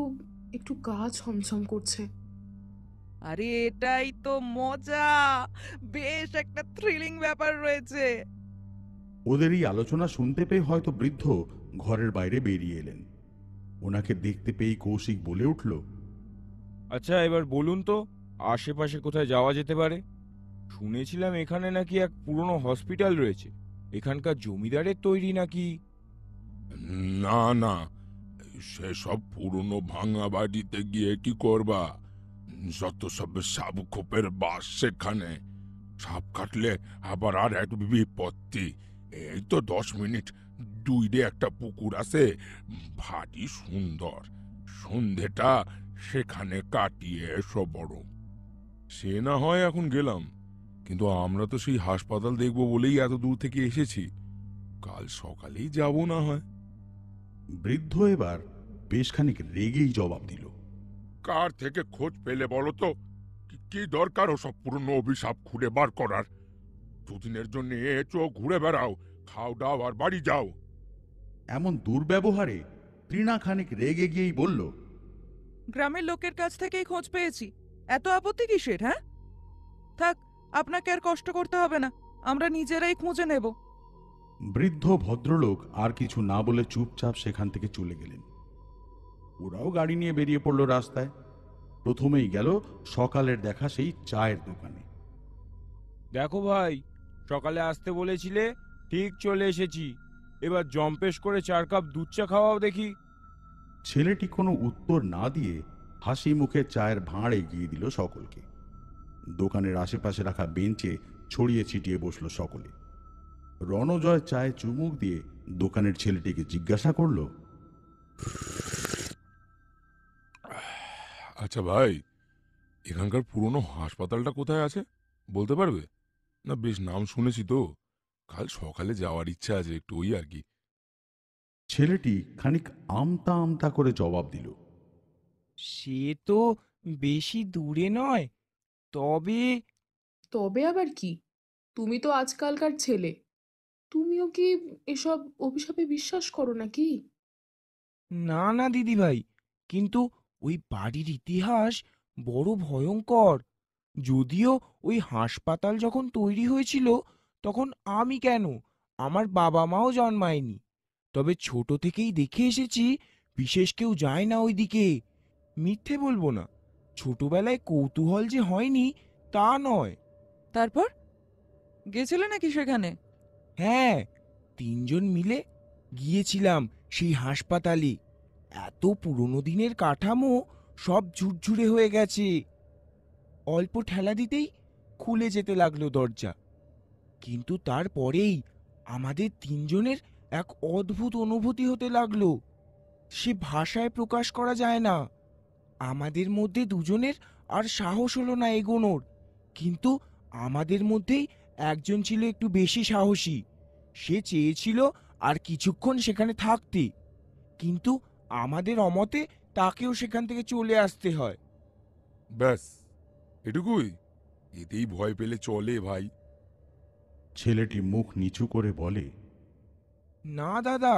একটু গা ছমছম করছে। আরে এটাই তো মজা, বেশ একটা থ্রিলিং ব্যাপার রয়েছে। ওদের এই আলোচনা শুনতে পেয়ে হয়তো বৃদ্ধ ঘরের বাইরে বেরিয়ে এলেন। ওনাকে দেখতে পেয়েই কৌশিক বলে উঠল, আচ্ছা এবার বলুন তো, আশেপাশে কোথায় যাওয়া যেতে পারে? শুনেছিলাম এখানে নাকি এক পুরনো হসপিটাল রয়েছে, এখানকার জমিদারের তৈরি নাকি। না না, সেসব পুরনো ভাঙা বাড়িতে গিয়ে কি করবা? যত সব সাপ খোপের বাস সেখানে। সাপ কাটলে আবার আর এক বিপত্তি। এই তো 10 মিনিট দূরে একটা পুকুর আছে, ভারী সুন্দর। সন্ধেটা সেখানে কাটিয়ে এসো বড়। সে না হয় এখন গেলাম, কিন্তু আমরা তো সেই হাসপাতাল দেখবো বলেই এত দূর থেকে এসেছি। কাল সকালেই যাব না হয়। বৃদ্ধ এবার বেশ খানিক রেগেই জবাব দিল, কার থেকে খোঁজ পেলে বলো তো? কি দরকার ওসব পুরনো অভিশাপ খুঁড়ে বার করার? দুদিনের জন্য চোখ ঘুরে বেড়াও, খাও দাও আর বাড়ি যাও। এমন দুর্ব্যবহারে তৃণা খানিক রেগে গিয়েই বলল, গ্রামের লোকের কাছ থেকেই খোঁজ পেয়েছি, এত আপত্তি কিসের? হ্যাঁ, থাক, আপনাকে আর কষ্ট করতে হবে না, আমরা নিজেরাই খুঁজে নেব। বৃদ্ধ ভদ্রলোক আর কিছু না বলে চুপচাপ সেখান থেকে চলে গেলেন। ওরাও গাড়ি নিয়ে বেরিয়ে পড়ল রাস্তায়। প্রথমেই গেল সকালের দেখা সেই চায়ের দোকানে। দেখো ভাই, সকালে আসতে বলেছিলে, ঠিক চলে এসেছি। এবার জম্পেশ করে 4 কাপ দুধ চা খাওয়াও দেখি। ছেলেটি কোনো উত্তর না দিয়ে হাসি মুখে চায়ের ভাঁড় এগিয়ে দিল সকলকে। দোকানের আশেপাশে রাখা বেঞ্চে ছড়িয়ে ছিটিয়ে বসলো সকলে। রণজয় চায়ে চুমুক দিয়ে দোকানের ছেলেটিকে জিজ্ঞাসা করল, আচ্ছা ভাই, এখানকার পুরনো হাসপাতালটা কোথায় আছে বলতে পারবে? না বেশ নাম শুনেছি তো, কাল সকালে যাওয়ার ইচ্ছা আছে একটু, ওই আর কি। ছেলেটি খানিক আমতা আমতা করে জবাব দিল, সে তো বেশি দূরে নয়, তবে তবে আবার কি? তুমি তো আজকালকার ছেলে, তুমিও কি এসব অভিশাপে বিশ্বাস করো নাকি? না না দিদি ভাই, কিন্তু ওই বাড়ির ইতিহাস বড় ভয়ঙ্কর। যদিও ওই হাসপাতাল যখন তৈরি হয়েছিল তখন আমি কেন, আমার বাবা মাও জন্মায়নি। তবে ছোট থেকেই দেখে এসেছি বিশেষ কেউ যায় না ওইদিকে। মিথ্যে বলবো না, ছোটবেলায় কৌতূহল যে হয়নি তা নয়। তারপর গেছিলে নাকি সেখানে? হ্যাঁ, 3 জন মিলে গিয়েছিলাম সেই হাসপাতালে। এত পুরনো দিনের কাঠামো, সব ঝুরঝুরে হয়ে গেছে। অল্প ঠেলা দিতেই খুলে যেতে লাগলো দরজা। কিন্তু তারপরেই আমাদের 3 জনের এক অদ্ভুত অনুভূতি হতে লাগলো, সে ভাষায় প্রকাশ করা যায় না। আমাদের মধ্যে দুজনের আর সাহস হলো না এগোনোর, কিন্তু আমাদের মধ্যেই একজন ছিল একটু বেশি সাহসী। সে চেয়েছিল আর কিছুক্ষণ সেখানে থাকতে, কিন্তু আমাদের অমতে তাকেও সেখান থেকে চলে আসতে হয়। ব্যাস এটুকুই? এতেই ভয় পেলে চলে ভাই? ছেলেটি মুখ নিচু করে বলে, না দাদা,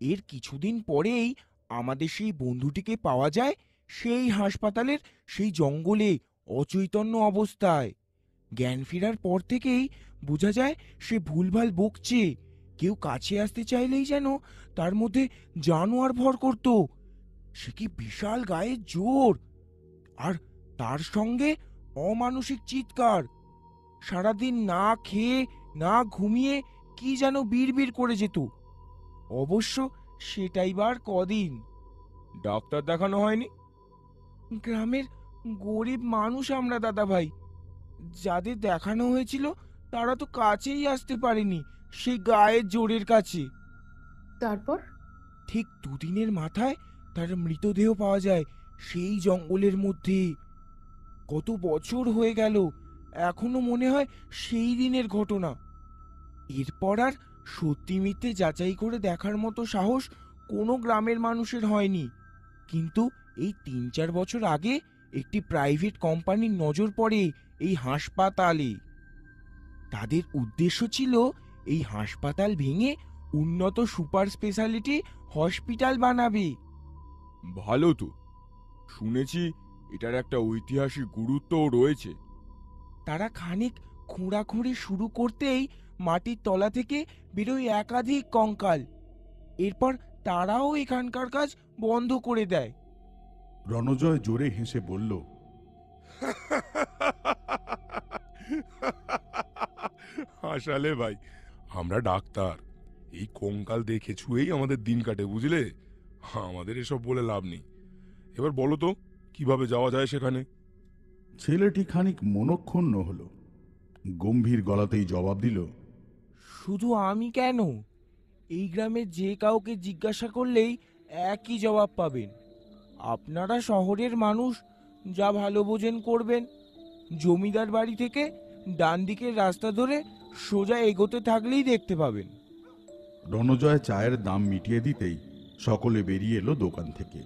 এর কিছুদিন পরেই আমাদের সেই বন্ধুটিকে পাওয়া যায় সেই হাসপাতালের সেই জঙ্গলে অচৈতন্য অবস্থায়। জ্ঞান ফেরার পর থেকেই বোঝা যায় সে ভুলভাল বকছে, কেউ কাছে আসতে চাইলেই যেন তার মধ্যে জানোয়ার ভর করত। সে কি বিশাল গায়ের জোর, আর তার সঙ্গে অমানসিক চিৎকার। সারাদিন না খেয়ে না ঘুমিয়ে কি যেন বিড়বিড় করে যেত। অবশ্য সেটাই বার কদিন, ডাক্তার দেখানো হয়নি। গ্রামের গরিব মানুষ আমরা দাদা ভাই, যাদের দেখানো হয়েছিল তারা তো কাছেই আসতে পারেনি সেই গায়ের জোরের কাছে। তারপর? ঠিক দুদিনের মাথায় তার মৃতদেহ পাওয়া যায় সেই জঙ্গলের মধ্যে। কত বছর হয়ে গেল, এখনো মনে হয় সেই দিনের ঘটনা। এরপর আর সত্যি মিথ্যে যাচাই করে দেখার মতো সাহস কোনো গ্রামের মানুষের হয়নি। কিন্তু এই ৩-৪ বছর আগে একটি প্রাইভেট কোম্পানির নজর পড়ে এই হাসপাতালে। তাদের উদ্দেশ্য ছিল এই হাসপাতাল ভেঙে উন্নত সুপার স্পেশালিটি হসপিটাল বানাবে। ভালো তো, শুনেছি এটার একটা ঐতিহাসিক গুরুত্বও রয়েছে। তারা খানিক খোঁড়াখুঁড়ি শুরু করতেই মাটির তলা থেকে বেরোয় একাধিক কঙ্কাল। এরপর তারাও এখানকার কাজ বন্ধ করে দেয়। রণজয় জোরে হেসে বলল, হাসালে ভাই, আমরা ডাক্তার, এই কঙ্কাল দেখে ছুঁয়েই আমাদের দিন কাটে, বুঝলে? আমাদের এসব বলে লাভ নেই। এবার বলো তো কিভাবে যাওয়া যায় সেখানে? ছেলেটি খানিক মনক্ষুণ্ণ হলো, গম্ভীর গলাতেই জবাব দিল, শুধু আমি কেন, এই গ্রামে যে কাউকে জিজ্ঞাসা করলেই একই জবাব পাবেন। আপনারা শহরের মানুষ, যা ভালো বোঝেন করবেন। জমিদার বাড়ি থেকে ডান দিকের রাস্তা ধরে সোজা এগোতে থাকলেই দেখতে পাবেন। রণজয় চায়ের দাম মিটিয়ে দিতেই সকলে বেরিয়ে এলো দোকান থেকে।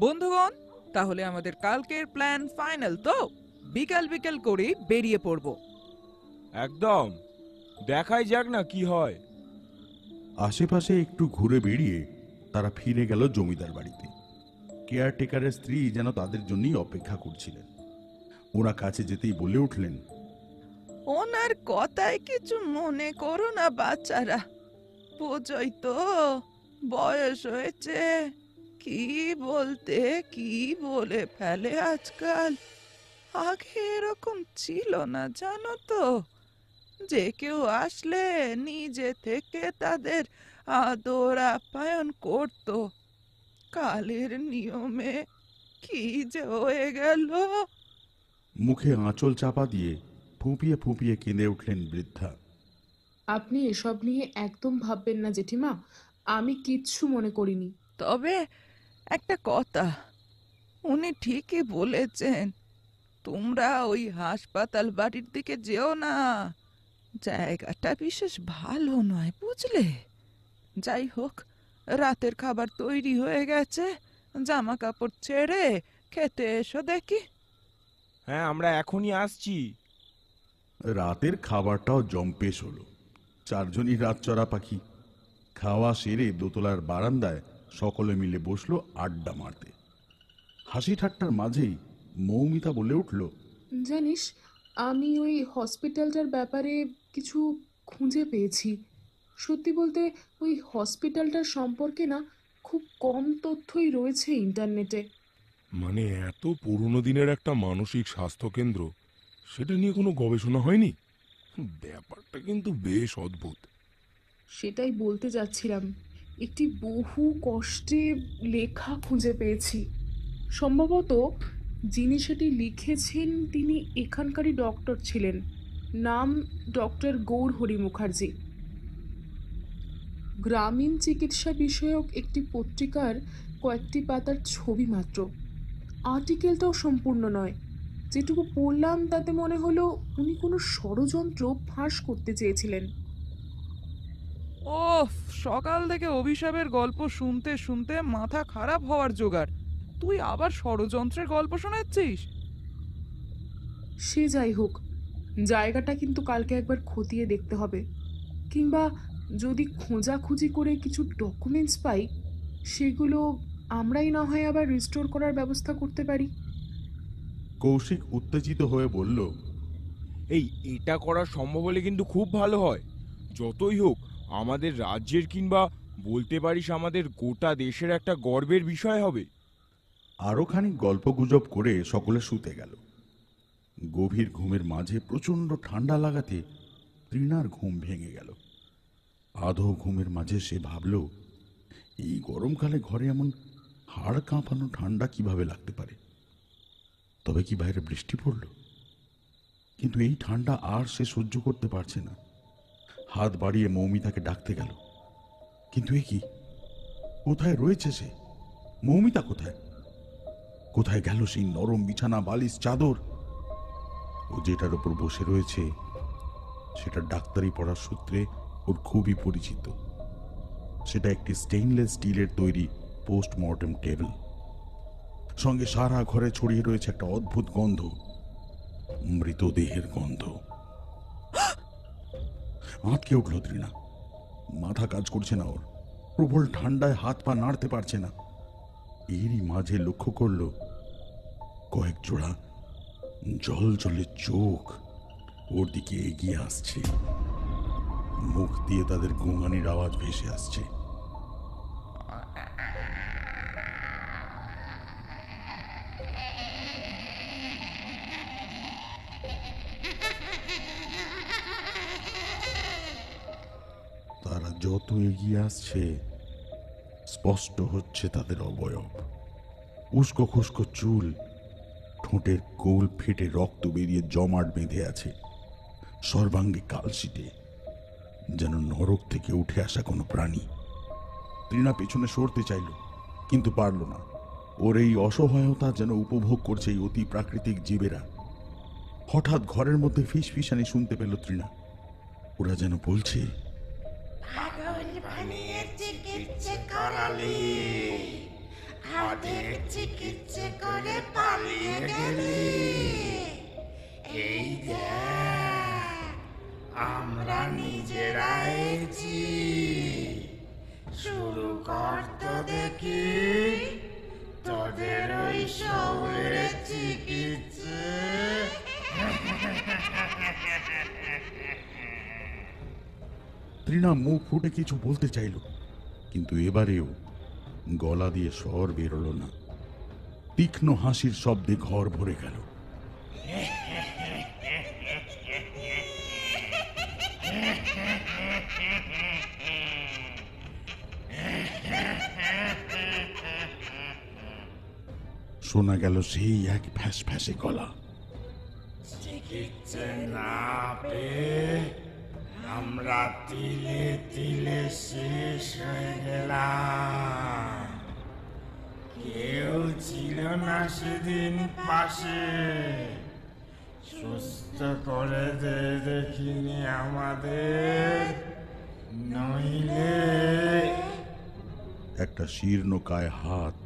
বন্ধুগণ, তাহলে আমাদের কালকের প্ল্যান ফাইনাল তো? বিকাল বিকাল করেই বেরিয়ে পড়ব। একদম, দেখাই যাক না কি হয়। আশেপাশে একটু ঘুরে বেরিয়ে তারা ফিরে গেল জমিদার বাড়িতে। কেয়ারটেকারের স্ত্রী যেন তাদের জন্যই অপেক্ষা করছিলেন। ওরা কাছে যেতেই বলে উঠলেন, ওনার কথায় কিছু মনে করো না বাচ্চারা, বোঝই তো বয়স হয়েছে, কি বলতে কি বলে ফেলে আজকাল। আগে এরকম ছিল না জানো তো, যে কেউ আসলে নিজে থেকে তাদের আদর আপ্যায়ন করত। কালের নিয়মে কি যে হয়ে গেল। মুখে আঁচল চাপা দিয়ে ফুঁপিয়ে ফুঁপিয়ে কেঁদে উঠলেন বৃদ্ধা। আপনি এসব নিয়ে একদম ভাববেন না জেঠিমা, আমি কিচ্ছু মনে করিনি। তবে একটা কথা, উনি ঠিকই বলেছেন, তোমরা ওই হাসপাতাল বাড়ির দিকে যেও না, জায়গাটা বিশেষ ভালো নয় বুঝলে। যাই হোক, রাতের খাবার তৈরি হয়ে গেছে, জামা কাপড় ছেড়ে খেতে এসো দেখি। হ্যাঁ, আমরা এখনই আসছি। রাতের খাবারটাও জম্পেশ হলো। চারজনই রাত চড়া পাখি। খাওয়া সেরে দোতলার বারান্দায় সকলে মিলে বসলো আড্ডা মারতে। হাসি ঠাট্টার মাঝেই মৌমিতা বলে উঠল, জানিস, আমি ওই হসপিটালটার ব্যাপারে কিছু খুঁজে পেয়েছি। সত্যি বলতে ওই হসপিটালটার সম্পর্কে না খুব কম তথ্যই রয়েছে ইন্টারনেটে। মানে এত পুরনো দিনের একটা মানসিক স্বাস্থ্য কেন্দ্র, সেটা নিয়ে কোনো গবেষণা হয়নি? ব্যাপারটা কিন্তু বেশ অদ্ভুত। সেটাই বলতে যাচ্ছিলাম, একটি বহু কষ্টে লেখা খুঁজে পেয়েছি। সম্ভবত যিনি সেটি লিখেছেন তিনি এখানকারই ডক্টর ছিলেন। নাম ডক্টর গৌরহরি মুখার্জি। গ্রামীণ চিকিৎসা বিষয়ক একটি পত্রিকার কয়েকটি পাতার ছবি মাত্র, আর্টিকেলটাও সম্পূর্ণ নয়। যেটুকু পড়লাম তাতে মনে হলো উনি কোনো ষড়যন্ত্র ফাঁস করতে চেয়েছিলেন। ওফ, সকাল থেকে অভিশাপের গল্প শুনতে শুনতে মাথা খারাপ হওয়ার জোগাড়। তুই আবার ষড়যন্ত্রের গল্প শোনাচ্ছিস? সে যাই হোক, জায়গাটা কিন্তু কালকে একবার খতিয়ে দেখতে হবে। কিংবা যদি খোঁজাখুঁজি করে কিছু ডকুমেন্টস পাই, সেগুলো আমরাই না হয় আবার রিস্টোর করার ব্যবস্থা করতে পারি। কৌশিক উত্তেজিত হয়ে বলল, এটা করা সম্ভব হলে কিন্তু খুব ভালো হয়। যতই হোক, আমাদের রাজ্যের কিংবা বলতে পারিস আমাদের গোটা দেশের একটা গর্বের বিষয় হবে। আরো খানিক গল্পগুজব করে সকলে শুতে গেল। গভীর ঘুমের মাঝে প্রচণ্ড ঠান্ডা লাগাতে তৃণার ঘুম ভেঙে গেল। আধো ঘুমের মাঝে সে ভাবল, এই গরমকালে ঘরে এমন হাড় কাঁপানো ঠান্ডা কিভাবে লাগতে পারে। তবে কি বাইরে বৃষ্টি পড়ল? কিন্তু এই ঠান্ডা আর সে সহ্য করতে পারছে না। হাত বাড়িয়ে মৌমিতাকে ডাকতে গেল, কিন্তু এ কি, কোথায় রয়েছে সে? মৌমিতা কোথায়? কোথায় গেল সেই নরম বিছানা, বালিশ, চাদর? ও যেটার উপর বসে রয়েছে সেটা ডাক্তারি পড়ার সূত্রে ওর খুবই পরিচিত। সেটা একটি স্টেইনলেস স্টিলের তৈরি পোস্টমর্টেম টেবিল। সঙ্গে সারা ঘরে ছড়িয়ে রয়েছে একটা অদ্ভুত গন্ধ, মৃতদেহের গন্ধ। আঁতকে উঠল তৃণা। মাথা কাজ করছে না ওর, প্রবল ঠান্ডায় হাত পা নাড়তে পারছে না। এরই মাঝে লক্ষ্য করল কয়েক জোড়া জল জলে চোখ ওর দিকে এগিয়ে আসছে। মুখ দিয়ে তাদের গোঙানির আওয়াজ ভেসে আসছে। তারা যত এগিয়ে আসছে স্পষ্ট হচ্ছে তাদের অবয়ব। উস্কো খুস্কো চুল, ঠোঁটের গোল ফেটে রক্ত বেরিয়ে জমাট বেঁধে আছে। সর্বাঙ্গে কালশিটে, যেন নরক থেকে উঠে আসা কোনো প্রাণী। তৃণা পেছনে সরতে চাইল, কিন্তু পারল না। ওর এই অসহায়তা যেন উপভোগ করছে এই অতি প্রাকৃতিক জীবেরা। হঠাৎ ঘরের মধ্যে ফিসফিসানি শুনতে পেল তৃণা। ওরা যেন বলছে, পাগল বানিয়ে চিকিৎসা করালি, হাতের চিকিৎসা করে পালিয়ে গেলি। এই দেখ, আমরা নিজেরা এসেছি। শুরু কর তো দেখি তোদের ওই শহরের চিকিৎসা। তৃণা মুখ ফুটে কিছু বলতে চাইল, কিন্তু এবারেও গলা দিয়ে স্বর বেরোলো না। তীক্ষ্ণ হাসির শব্দে ঘর ভরে গেল। শোনা গেল সেই এক ফ্যাস ফ্যাসে গলা। চিকিৎসা না পেয়ে আমরা তিলে তিলে শেষ হয়ে গেলাম। কেউ ছিল না সেদিন পাশে, সুস্থ করে দে দেখিনি আমাদের, নইলে। একটা শীর্ণ কায় হাত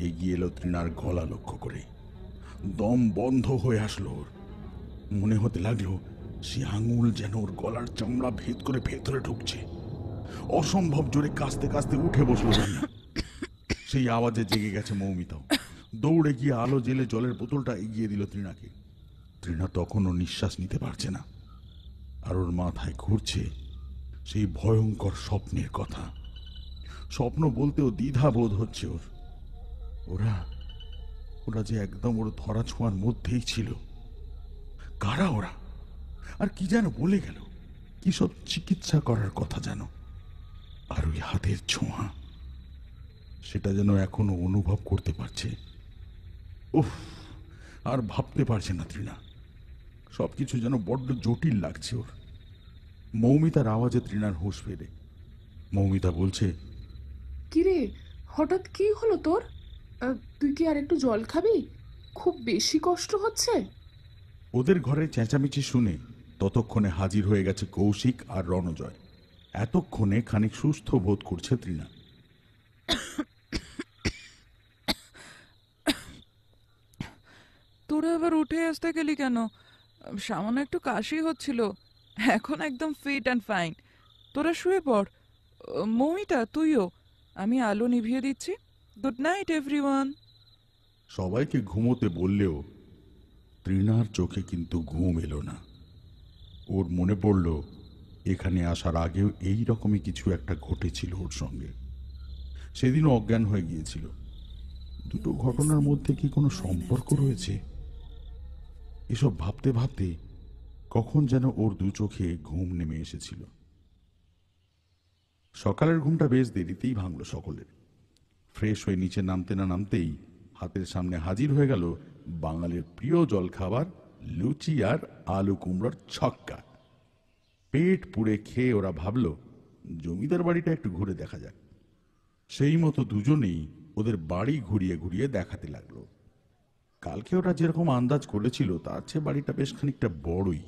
এগিয়ে এলো তৃণার গলা লক্ষ্য করে। দম বন্ধ হয়ে আসলো ওর। মনে হতে লাগলো সে আঙুল যেন ওর গলার চামড়া ভেদ করে ভেতরে ঢুকছে। অসম্ভব জোরে কাঁচতে কাঁচতে উঠে বসলো তৃণা। সেই আওয়াজে জেগে গেছে মৌমিতাও। দৌড়ে গিয়ে আলো জেলে জলের বোতলটা এগিয়ে দিল তৃণাকে। তৃণা তখনও নিঃশ্বাস নিতে পারছে না, আর ওর মাথায় ঘুরছে সেই ভয়ঙ্কর স্বপ্নের কথা। স্বপ্ন বলতেও দ্বিধা বোধ হচ্ছে ওর। ওরা ওরা যে একদম ওর ধরা ছোঁয়ার মধ্যেই ছিল। কারা ওরা? আর কি যেন বলে গেল, কি সব চিকিৎসা করার কথা যেন। আর ওই হাতের ছোঁয়া, সেটা যেন এখনো অনুভব করতে পারছে। উফ, আর ভাবতে পারছে না তৃণা। সবকিছু যেন বড্ড জটিল লাগছে ওর। মৌমিতার আওয়াজে তৃণার হুঁশ ফেরে। মৌমিতা বলছে, কিরে, হঠাৎ কি হলো তোর? তুই কি আর একটু জল খাবি? খুব বেশি কষ্ট হচ্ছে? ওদের ঘরে চেঁচামেচি শুনে ততক্ষণে হাজির হয়ে গেছে কৌশিক আর রণজয়। এতক্ষণে খানিক সুস্থ বোধ করছে তৃণা। তোরা আবার উঠে আসতে গেলি কেন? সামান্য একটু কাশি হচ্ছিল, এখন একদম ফিট অ্যান্ড ফাইন। তোরা শুয়ে পড়। মৌমিতা, তুইও। আমি আলো নিভিয়ে দিচ্ছি। Good night everyone. সবাইকে ঘুমোতে বললেও তৃণার চোখে কিন্তু ঘুম এলো না। ওর মনে পড়ল এখানে আসার আগেও এই রকমই কিছু একটা ঘটেছিল ওর সঙ্গে। সেদিনও অজ্ঞান হয়ে গিয়েছিল। দুটো ঘটনার মধ্যে কি কোনো সম্পর্ক রয়েছে? এসব ভাবতে ভাবতে কখন যেন ওর দু চোখে ঘুম নেমে এসেছিল। সকালের ঘুমটা বেশ দেরিতেই ভাঙল সকলের। ফ্রেশ হয়ে নিচে নামতে না নামতেই হাতের সামনে হাজির হয়ে গেল বাঙালির প্রিয় জলখাবার লুচি আর আলু কুমড়োর ছক্কা। পেট পুড়ে খেয়ে ওরা ভাবল জমিদার বাড়িটা একটু ঘুরে দেখা যাক। সেই মতো দুজনেই ওদের বাড়ি ঘুরিয়ে ঘুরিয়ে দেখাতে লাগলো। কালকে ওরা যেরকম আন্দাজ করেছিল তার চেয়ে বাড়িটা বেশ খানিকটা বড়ই।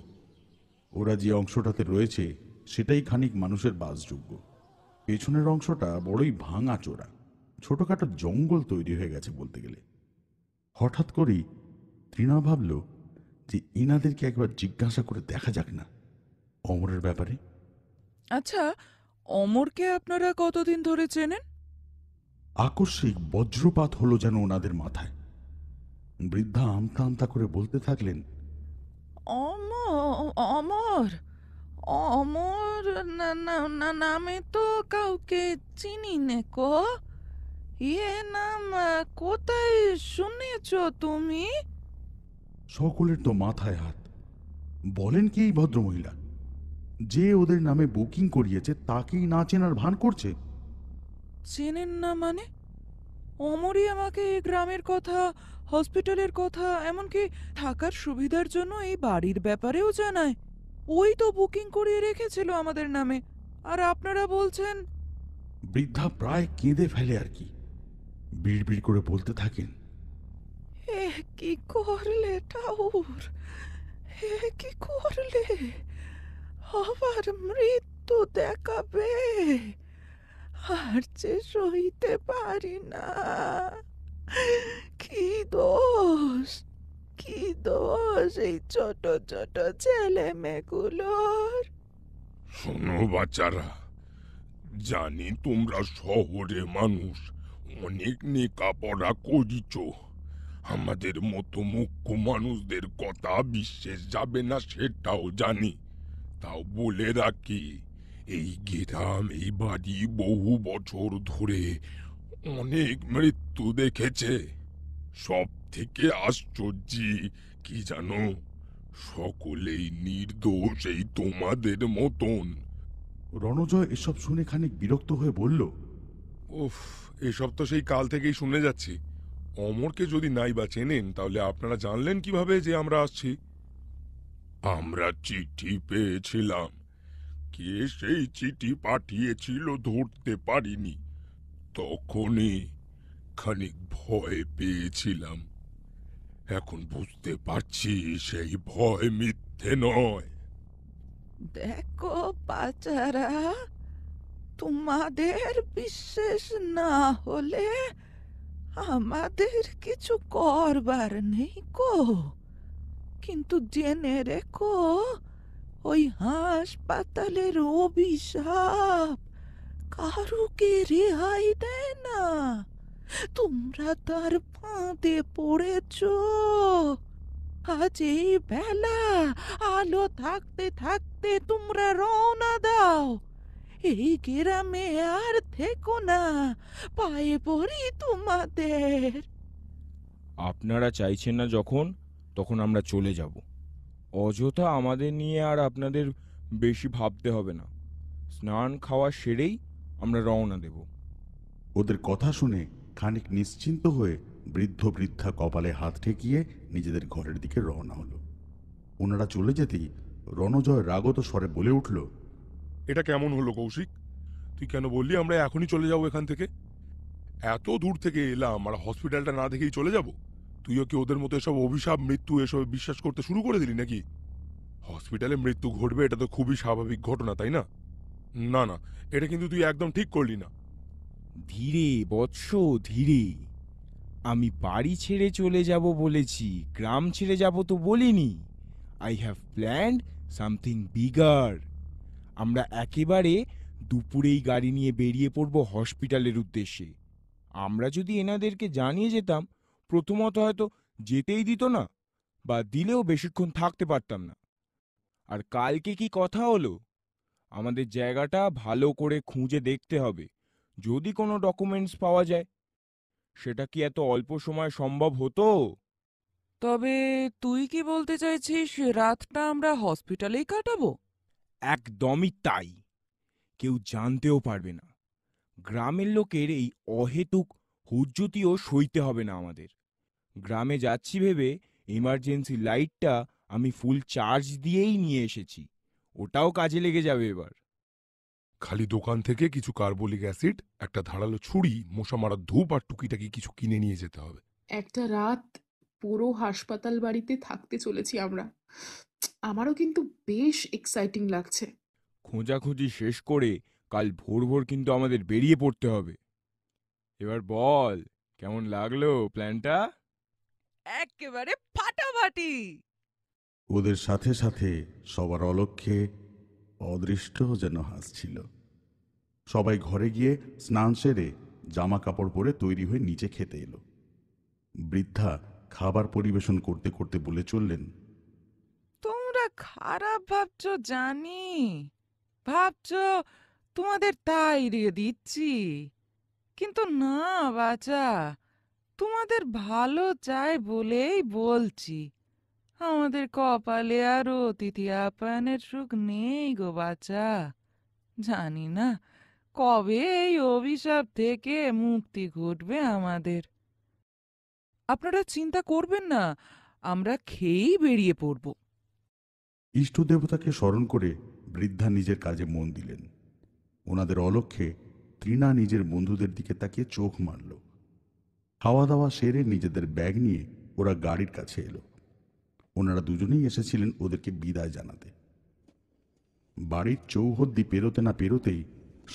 ওরা যে অংশটাতে রয়েছে সেটাই খানিক মানুষের বাসযোগ্য। পেছনের অংশটা বড়ই ভাঙা চোরা, ছোটখাটো জঙ্গল তৈরি হয়ে গেছে বলতে গেলে। হঠাৎ করেই তৃণা ভাবল যে ইনাদেরকে একবার জিজ্ঞাসা করে দেখা যাক না অমরের ব্যাপারে। আচ্ছা, অমরকে আপনারা কতদিন ধরে চেনেন? আকস্মিক বজ্রপাত হলো যেন ওনাদের মাথায়। বৃদ্ধা আমতা আমতা করে বলতে থাকলেন, অমর অমর না না না নামে তো কাউকে চিনি নে কো। নাম কোথায় শুনেছ তুমি? সকলের তো মাথায় হাত। বলেন কি এই ভদ্রমহিলা? যে ওদের নামে বুকিং করিয়েছে তাকেই না চেনার ভান করছে। চেনেন না মানে? অমরই আমাকে এই গ্রামের কথা, হসপিটালের কথা, এমনকি থাকার সুবিধার জন্য এই বাড়ির ব্যাপারেও জানায়। ওই তো বুকিং করিয়ে রেখেছিল আমাদের নামে, আর আপনারা বলছেন? বৃদ্ধা প্রায় কেঁদে ফেলে আর কি। বিড়বিড় করে বলতে থাকেন, কি করলে ঠাউর, কি করলে? আবার মৃত্যু দেখাবে, আর যে সইতে পারি না। কি দোষ, কি দোষ এই ছোট ছোট ছেলে মেয়েগুলোর? শোনো বাচ্চারা, জানি তোমরা শহরে মানুষ, অনেক লেখাপড়া করিছ। আমাদের মতো মুখ্য মানুষদের কথা বিশ্বাস যাবে না সেটাও জানি। তাও বলে রাখি, এই গ্রাম, এই বাড়ি বহু বছর ধরে অনেক মৃত্যু দেখেছে। সব থেকে আশ্চর্য কি জানো? সকলেই নির্দোষ, এই তোমাদের মতন। রণজয় এসব শুনে খানিক বিরক্ত হয়ে বলল, উফ, এসব তো সেই কাল থেকেই শুনে যাচ্ছি। অমরকে যদি নাই বা চেনেন, তাহলে আপনারা জানলেন কিভাবে যে আমরা আসছি? আমরা চিঠি পেয়েছিলাম। কে সেই চিঠি পাঠিয়েছিল ধরতে পারিনি। তখনই খানিক ভয় পেয়েছিলাম। এখন বুঝতে পারছি সেই ভয় মিথ্যে নয়। দেখো বাচ্চারা, তোমাদের বিশ্বাস না হলে আমাদের কিছু করবার নেই কো। কিন্তু জেনে রেখো, ওই হাসপাতালের অভিশাপ কারুকে রেহাই দেয় না। তোমরা তার ফাঁদে পড়েছ। আজ এই বেলা আলো থাকতে থাকতে তোমরা রওনা দাও। এই গ্রামে আর থেকো না, পায়ে পড়ি তোমাদের। আপনারা চাইছেন না যখন, তখন আমরা চলে যাব। অযথা আমাদের নিয়ে আর আপনাদের বেশি ভাবতে হবে না। স্নান খাওয়া সেরেই আমরা রওনা দেব। ওদের কথা শুনে খানিক নিশ্চিন্ত হয়ে বৃদ্ধ বৃদ্ধা কপালে হাত ঠেকিয়ে নিজেদের ঘরের দিকে রওনা হলো। ওনারা চলে যেতেই রণজয় রাগত স্বরে বলে উঠল, এটা কেমন হলো কৌশিক? তুই কেন বললি আমরা এখনই চলে যাবো এখান থেকে? এত দূর থেকে এলাম আর হসপিটালটা না দেখেই চলে যাব? তুইও কি ওদের মতো এসব অভিশাপ, মৃত্যু এসব বিশ্বাস করতে শুরু করে দিলি নাকি? হসপিটালে মৃত্যু ঘটবে এটা তো খুবই স্বাভাবিক ঘটনা, তাই না? না না, এটা কিন্তু তুই একদম ঠিক করলি না। ধীরে বৎস, ধীরে। আমি বাড়ি ছেড়ে চলে যাব বলেছি, গ্রাম ছেড়ে যাব তো বলিনি। I have planned something bigger. আমরা একেবারে দুপুরেই গাড়ি নিয়ে বেরিয়ে পড়ব হসপিটালের উদ্দেশ্যে। আমরা যদি এনাদেরকে জানিয়ে যেতাম, প্রথমত হয়তো যেতেই দিত না, বা দিলেও বেশিক্ষণ থাকতে পারতাম না। আর কালকে কি কথা হলো? আমাদের জায়গাটা ভালো করে খুঁজে দেখতে হবে। যদি কোনো ডকুমেন্টস পাওয়া যায়, সেটা কি এত অল্প সময় সম্ভব হতো? তবে তুই কি বলতে চাইছিস রাতটা আমরা হসপিটালেই কাটাবো? একদমই তাই। কেউ জানতেও পারবে না। গ্রামের লোকের এই অহেতুক হুজ্জুতিও সইতে হবে না আমাদের। গ্রামে যাচ্ছি ভেবে ইমার্জেন্সি লাইটটা আমি ফুল চার্জ দিয়েই নিয়ে এসেছি, ওটাও কাজে লেগে যাবে এবার। খালি দোকান থেকে কিছু কার্বলিক অ্যাসিড, একটা ধারালো ছুরি, মশা মারার ধূপ আর টুকিটাকি কিছু কিনে নিয়ে যেতে হবে। একটা রাত পুরো হাসপাতাল বাড়িতে থাকতে চলেছি আমরা। আমারও কিন্তু বেশ এক্সাইটিং লাগছে। খোঁজাখুঁজি শেষ করে কাল ভোর ভোর কিন্তু আমাদের বেরিয়ে পড়তে হবে। এবার বল, কেমন লাগলো প্ল্যানটা? একেবারে ফাটাফাটি। ওদের সাথে সাথে সবার অলক্ষ্যে অদৃষ্ট যেন হাসছিল। সবাই ঘরে গিয়ে স্নান সেরে জামা কাপড় পরে তৈরি হয়ে নিচে খেতে এলো। বৃদ্ধা খাবার পরিবেশন করতে করতে বলে চললেন, তোমরা খারাপ ভাবছো জানি, ভাবছো তোমাদের তাড়িয়ে দিচ্ছি, কিন্তু না বাছা, তোমাদের ভালো চাই বলেই বলছি। আমাদের কপালে আর অতিথি আপ্যায়নের সুখ নেই গো বাছা। জানি না কবে এই অভিশাপ থেকে মুক্তি ঘটবে আমাদের। আপনারা চিন্তা করবেন না, আমরা খেয়েই বেরিয়ে পড়ব। ইষ্ট দেবতাকে স্মরণ করে বৃদ্ধা নিজের কাজে মন দিলেন। ওনাদের অলক্ষ্যে তৃণা নিজের বন্ধুদের দিকে তাকিয়ে চোখ মারল। খাওয়া দাওয়া সেরে নিজেদের ব্যাগ নিয়ে ওরা গাড়ির কাছে এলো। ওনারা দুজনেই এসেছিলেন ওদেরকে বিদায় জানাতে। বাড়ির চৌহদ্দি পেরোতে না পেরোতেই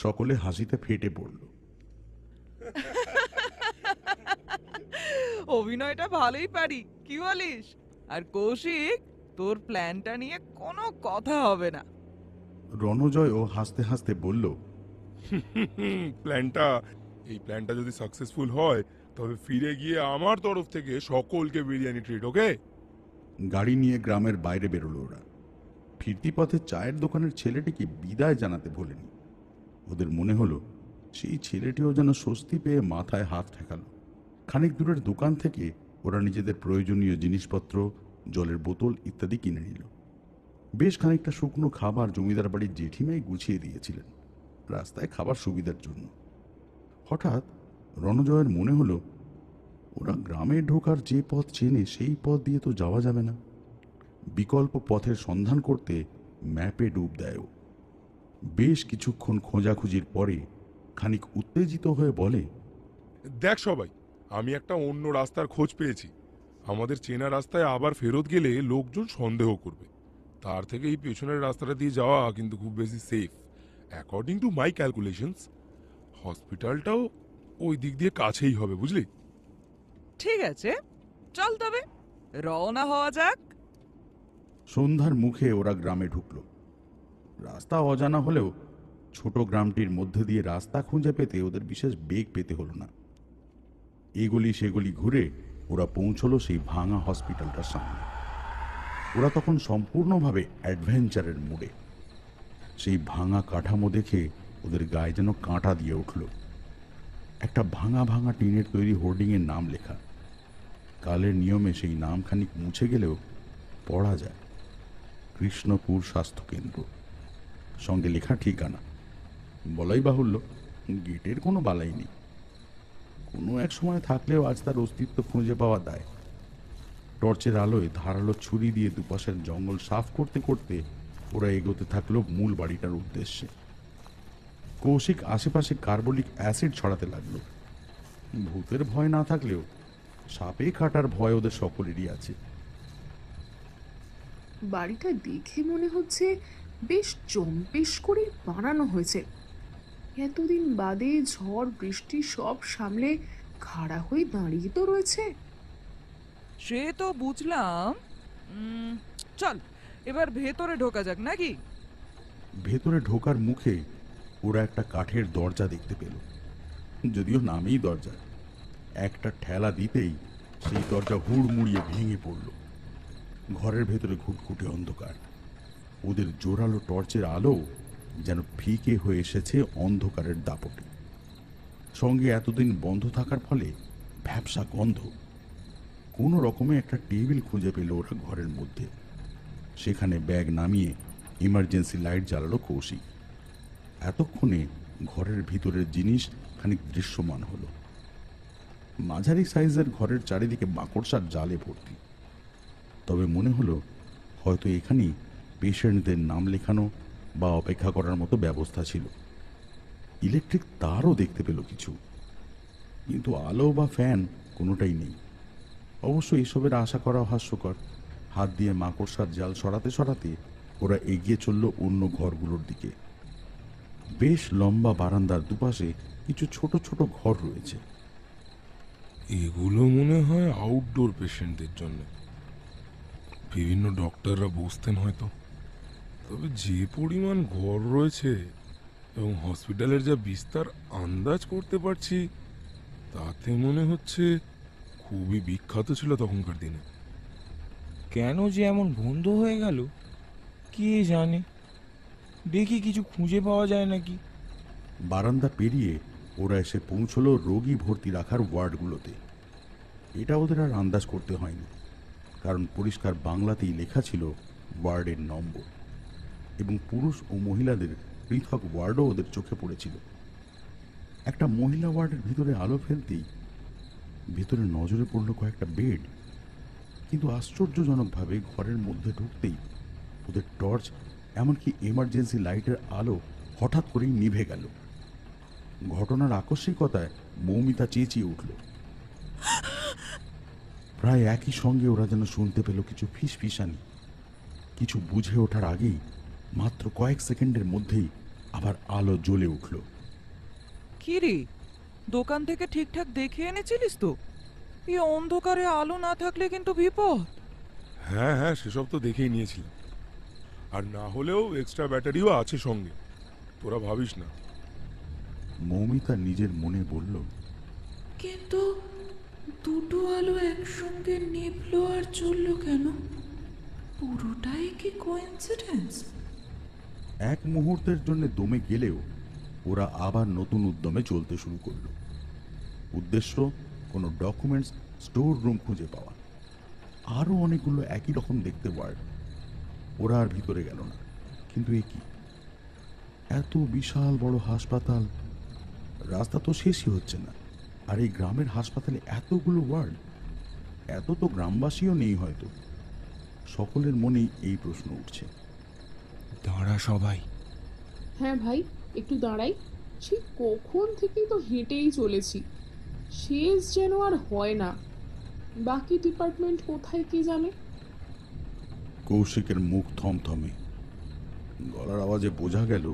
সকলে হাসিতে ফেটে পড়ল। অভিনয়টা ভালোই পারি, কি বলিস? আর কৌশিক, তোর প্ল্যানটা নিয়ে কোনো কথা হবে না। রণজয়ও হাসতে হাসতে বলল, এই প্ল্যানটা যদি সাকসেসফুল হয়, তবে ফিরে গিয়ে আমার তরফ থেকে সকলকে বিরিয়ানি ট্রিট, ওকে? গাড়ি নিয়ে গ্রামের বাইরে বেরোলো ওরা। ফিরতি পথে চায়ের দোকানের ছেলেটিকে বিদায় জানাতে ভোলেনি। ওদের মনে হলো সেই ছেলেটিও যেন স্বস্তি পেয়ে মাথায় হাত ঠেকালো। খানিক দূরের দোকান থেকে ওরা নিজেদের প্রয়োজনীয় জিনিসপত্র, জলের বোতল ইত্যাদি কিনে নিল। বেশ খানিকটা শুকনো খাবার জমিদার বাড়ির জেঠিমাই গুছিয়ে দিয়েছিলেন রাস্তায় খাবার সুবিধার জন্য। হঠাৎ রণজয়ের মনে হলো, ওরা গ্রামে ঢোকার যে পথ চেনে সেই পথ দিয়ে তো যাওয়া যাবে না। বিকল্প পথের সন্ধান করতে ম্যাপে ডুব দেয় ও। বেশ কিছুক্ষণ খোঁজাখুঁজির পরে খানিক উত্তেজিত হয়ে বলে, দেখ সবাই, আমি একটা অন্য রাস্তার খোঁজ পেয়েছি। আমাদের চেনা রাস্তায় আবার ফেরত গেলে লোকজন সন্দেহ করবে। তার থেকে এই পেছনের রাস্তাটা দিয়ে যাওয়া কিন্তু খুব বেশি safe, according to my calculations. হসপিটালটাও ওই দিক দিয়ে কাছেই হবে, বুঝলি? ঠিক আছে, চল তবে রওনা হওয়া যাক। সন্ধ্যার মুখে ওরা গ্রামে ঢুকল। রাস্তা অজানা হলেও ছোট গ্রামটির মধ্যে দিয়ে রাস্তা খুঁজে পেতে ওদের বিশেষ বেগ পেতে হলো না। এগুলি সেগুলি ঘুরে ওরা পৌঁছলো সেই ভাঙা হসপিটালটার সামনে। ওরা তখন সম্পূর্ণভাবে অ্যাডভেঞ্চারের মোড়ে। সেই ভাঙা কাঠামো দেখে ওদের গায়ে যেন কাঁটা দিয়ে উঠল। একটা ভাঙা ভাঙা টিনের তৈরি হোর্ডিংয়ের নাম লেখা। কালের নিয়মে সেই নাম খানিক মুছে গেলেও পড়া যায়, কৃষ্ণপুর স্বাস্থ্য কেন্দ্র। সঙ্গে লেখা ঠিকানা। বলাই বাহুল্য, গেটের কোনো বালাই নেই। কোনো এক সময় থাকলেও আজ তার অস্তিত্ব খুঁজে পাওয়া দায়। টর্চের আলোয় ধারালো ছুরি দিয়ে দুপাশের জঙ্গল সাফ করতে করতে ওরা এগোতে থাকলো মূল বাড়িটার উদ্দেশ্যে। কৌশিক আশেপাশে কার্বলিক অ্যাসিড ছড়াতে লাগলো। ভূতের ভয় না থাকলেও সাপে কাটার ভয় ওদের সকলেরই আছে। বাড়িটা দেখে মনে হচ্ছে বেশ জম্পেশ করে বানানো হয়েছে। এতদিন বাদে ঝড় বৃষ্টি সব সামলে খাড়া হয়ে দাঁড়িয়ে তো রয়েছে। সে তো বুঝলাম। চল এবার ভেতরে ঢোকা যাক নাকি? ভেতরে ঢোকার মুখে ওরা একটা কাঠের দরজা দেখতে পেল। যদিও নামেই দরজা, একটা ঠেলা দিতেই সেই দরজা হুড়মুড়িয়ে ভেঙে পড়ল। ঘরের ভেতরে ঘুটঘুটে অন্ধকার। ওদের জোরালো টর্চের আলো যেন ফিকে হয়ে এসেছে অন্ধকারের দাপটে। সঙ্গে এতদিন বন্ধ থাকার ফলে ভ্যাপসা গন্ধ। কোনো রকমে একটা টেবিল খুঁজে পেল ওরা ঘরের মধ্যে। সেখানে ব্যাগ নামিয়ে ইমার্জেন্সি লাইট জ্বালালো কৌশিক। এতক্ষণে ঘরের ভিতরের জিনিস খানিক দৃশ্যমান হলো। মাঝারি সাইজের ঘরের চারিদিকে মাকড়সার জালে ভর্তি। তবে মনে হলো হয়তো এখানেই পেশেন্টদের নাম লেখানো বা অপেক্ষা করার মতো ব্যবস্থা ছিল। ইলেকট্রিক তারও দেখতে পেল কিছু, কিন্তু আলো বা ফ্যান কোনোটাই নেই। অবশ্য এসবের আশা করা হাস্যকর। হাত দিয়ে মাকড়সার জাল সরাতে সরাতে ওরা এগিয়ে চলল অন্য ঘরগুলোর দিকে। বেশ লম্বা বারান্দার দুপাশে কিছু ছোট ছোট ঘর রয়েছে। এগুলো মনে হয় আউটডোর পেশেন্টদের জন্য। বিভিন্ন ডক্টররা বসতেন হয়তো। তবে যে পরিমাণ ঘর রয়েছে এবং হসপিটালের যা বিস্তার আন্দাজ করতে পারছি, তাতে মনে হচ্ছে খুবই বিখ্যাত ছিল তখনকার দিনে। কেন যে এমন বন্ধ হয়ে গেল কে জানে। দেখি কিছু খুঁজে পাওয়া যায় নাকি। বারান্দা পেরিয়ে ওরা এসে পৌঁছলো রোগী ভর্তি রাখার ওয়ার্ডগুলোতে। এটা ওদের আর আন্দাজ করতে হয়নি, কারণ পরিষ্কার বাংলাতেই লেখা ছিল ওয়ার্ডের নম্বর, এবং পুরুষ ও মহিলাদের পৃথক ওয়ার্ডও ওদের চোখে পড়েছিল। একটা মহিলা ওয়ার্ডের ভিতরে আলো ফেলতেই ভিতরে নজরে পড়ল কয়েকটা বেড। কিন্তু আশ্চর্যজনকভাবে ঘরের মধ্যে ঢুকতেই ওদের টর্চ, এমনকি এমার্জেন্সি লাইটের আলো হঠাৎ করেই নিভে গেল। ঘটনার আকস্মিকতায় মৌমিতা চেঁচিয়ে উঠল। প্রায় একই সঙ্গে ওরা যেন শুনতে পেল কিছু ফিসফিসানি। কিছু বুঝে ওঠার আগেই মাত্র কয়েক সেকেন্ডের মধ্যেই আবার আলো জ্বলে উঠল। কি রে, দোকান থেকে ঠিকঠাক দেখে এনেছিলিস তো? এই অন্ধকারে আলো না থাকলে কিন্তু বিপদ। হ্যাঁ হ্যাঁ, সেসব তো দেখেই নিয়েছিলাম। আর না হলেও এক্সট্রা ব্যাটারিও আছে সঙ্গে, তোরা ভাবিস না। মৌমিতা নিজের মনে বলল, কিন্তু দুটো আলো একসঙ্গে নিভলো আর চললো কেন? পুরোটাই কি কোইন্সিডেন্স? এক মুহূর্তের জন্য দমে গেলেও ওরা আবার নতুন উদ্যমে চলতে শুরু করলো। উদ্দেশ্য কোনো ডকুমেন্টস, স্টোর রুম খুঁজে পাওয়া, আরও অনেকগুলো একই রকম দেখতে ওয়ার্ড। ওরা আর ভিতরে গেল না। কিন্তু এ কি, এত বিশাল বড় হাসপাতাল, রাস্তা তো শেষই হচ্ছে না। আর এই গ্রামের হাসপাতালে এতগুলো ওয়ার্ড, এত তো গ্রামবাসীও নেই হয়তো। সকলের মনেই এই প্রশ্ন উঠছে। দাঁড়া সবাই। হ্যাঁ ভাই, একটু দাঁড়াই। সে কখন থেকেই তো হেঁটেই চলেছি, শেষ যেন আর হয় না। বাকি ডিপার্টমেন্ট কোথায় কে জানে। কৌশিকের মুখ থমথমে। গলার আওয়াজে বোঝা গেল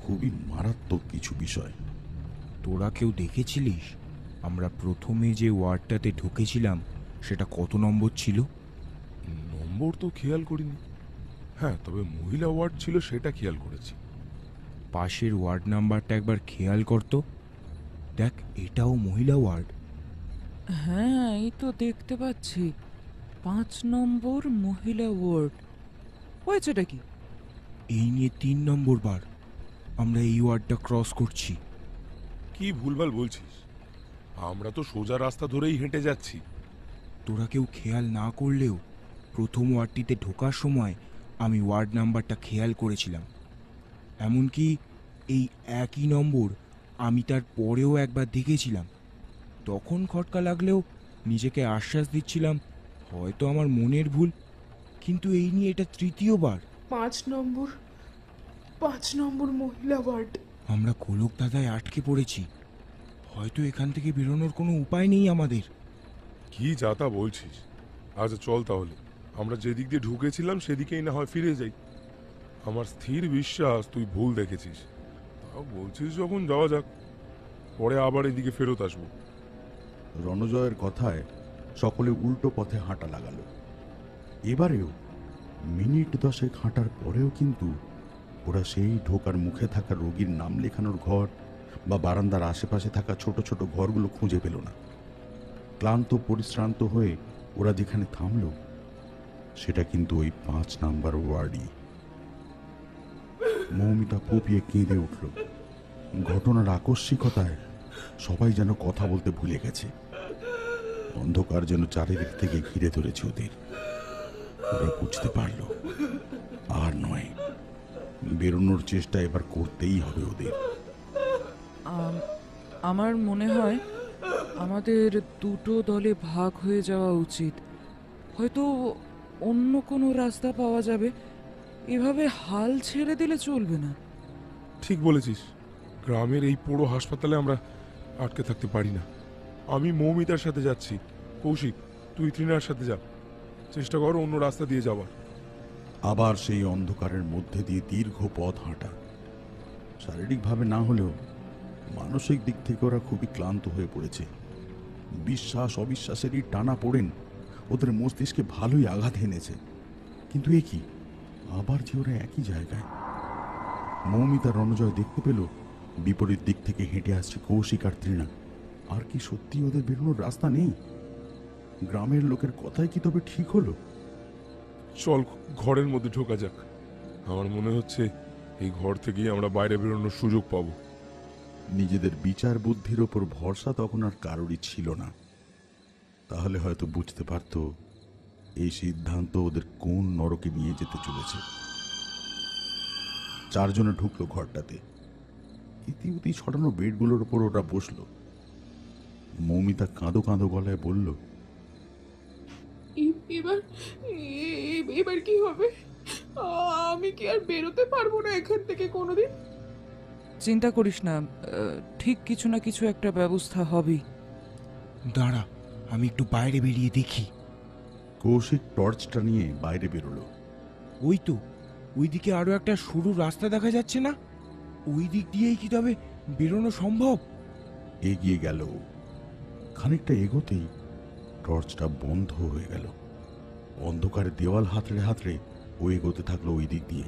খুবই মারাত্মক কিছু বিষয়। তোরা কেউ দেখেছিলিস আমরা প্রথমে যে ওয়ার্ডটাতে ঢুকেছিলাম সেটা কত নম্বর ছিল? নম্বর তো খেয়াল করিনি। হ্যাঁ, তবে মহিলা ওয়ার্ড ছিল সেটা খেয়াল করেছি। পাশের ওয়ার্ড নাম্বারটা একবার খেয়াল করতো। দেখ, এটাও মহিলা ওয়ার্ড। হ্যাঁ, এই তো দেখতে পাচ্ছি 5 নম্বর মহিলা ওয়ার্ড। হয়েছেটা কি? এই নিয়ে 3 নম্বর বার আমরা এই ওয়ার্ডটা ক্রস করছি। কি ভুলভাল বলছিস? আমরা তো সোজা রাস্তা ধরেই হেঁটে যাচ্ছি। তোরা কেউ খেয়াল না করলেও প্রথম ওয়ার্ডটিতে ঢোকার সময় আমি ওয়ার্ড নাম্বারটা খেয়াল করেছিলাম। এমনকি এই একই নম্বর আমি তার পরেও একবার দেখেছিলাম। তখন খটকা লাগলেও নিজেকে আশ্বাস দিচ্ছিলাম হয়তো আমার মনের ভুল। কিন্তু এই নিয়ে এটা তৃতীয়বার। 5 নম্বর মহিলা ওয়ার্ড। আমরা গোলক দাদায় আটকে পড়েছি। হয়তো এখান থেকে বেরোনোর কোনো উপায় নেই আমাদের। কি যাতা বলছিস? আচ্ছা চল তাহলে, আমরা যেদিক দিয়ে ঢুকেছিলাম সেদিকেই না হয় ফিরে যাই। আমার স্থির বিশ্বাস তুই ভুল দেখেছিস। তাও বলছিস যখন, যাওয়া যাক। পরে আবার এদিকে ফেরত আসবো। রণজয়ের কথায় সকলে উল্টো পথে হাঁটা লাগালো। এবারেও মিনিট 10 হাঁটার পরেও কিন্তু ওরা সেই ঢোকার মুখে থাকা রোগীর নাম লেখানোর ঘর বা বারান্দার আশেপাশে থাকা ছোট ছোট ঘরগুলো খুঁজে পেল না। ক্লান্ত পরিশ্রান্ত হয়ে ওরা যেখানে থামলো সেটা কিন্তু ওই 5 নাম্বার ওয়ার্ডই। মৌমিতা ফুপিয়ে কেঁদে উঠল। ঘটনার আকস্মিকতায় সবাই যেন কথা বলতে ভুলে গেছে। অন্ধকার যেন চারিদিক থেকে ঘিরে ধরেছে ওদের। ওরা বুঝতে পারল আর নয়, বেরোনোর চেষ্টা এবার করতেই হবে ওদের। আমার মনে হয় আমাদের দুটো দলে ভাগ হয়ে যাওয়া উচিত। হয়তো অন্য কোনো রাস্তা পাওয়া যাবে। এভাবে হাল ছেড়ে দিলে চলবে না। ঠিক বলেছিস, গ্রামের এই পোড়ো হাসপাতালে আমরা আটকে থাকতে পারি না। আমি মৌমিতার সাথে যাচ্ছি। কৌশিক, তুই তৃণার সাথে যা, চেষ্টা কর অন্য রাস্তা দিয়ে যাওয়ার। আবার সেই অন্ধকারের মধ্যে দিয়ে দীর্ঘ পথ হাঁটা। শারীরিকভাবে না হলেও মানসিক দিক থেকে ওরা খুবই ক্লান্ত হয়ে পড়েছে। বিশ্বাস অবিশ্বাসেরই টানা পড়েন ওদের মস্তিষ্কে ভালোই আঘাত এনেছে। কিন্তু এ কি, আবার যে ওরা একই জায়গায়। মৌমিতা রণজয় দেখতে পেল বিপরীত দিক থেকে হেঁটে আসছে কৌশিক আর তৃণা। আর কি সত্যি ওদের বেরোনোর রাস্তা নেই? গ্রামের লোকের কথাই কি তবে ঠিক হলো? চল ঘরের মধ্যে ঢোকা যাক। আমার মনে হচ্ছে এই ঘর থেকেই আমরা বাইরে বেরোনোর সুযোগ পাবো। নিজেদের বিচার বুদ্ধির ওপর ভরসা তখন আর কারোরই ছিল না। তাহলে হয়তো বুঝতে পারত এই সিদ্ধান্ত ওদের কোন নরকে নিয়ে যেতে চলেছে। চারজনে ঢুকলো ঘরটাতে। ইতিউতি ছড়ানো বেডগুলোর ওপর ওরা বসলো। মৌমিতা কাঁদো কাঁদো গলায় বলল, এবার এবার কি হবে? আমি কি আর বেরোতে পারবো না এখান থেকে কোনোদিন? চিন্তা করিস না, ঠিক কিছু না কিছু একটা ব্যবস্থা হবেই। দাঁড়া, আমি একটু বাইরে বেরিয়ে দেখি। কৌশিক টর্চটা নিয়ে বাইরে বেরোলো। ওই তো, ওইদিকে আরো একটা সরু রাস্তা দেখা যাচ্ছে না? ওই দিক দিয়েই কি তবে বেরোনো সম্ভব? এগিয়ে গেল। খানিকটা এগোতেই টর্চটা বন্ধ হয়ে গেল। অন্ধকারে দেওয়াল হাতড়ে হাতড়ে ও এগোতে থাকলো ওই দিক দিয়ে।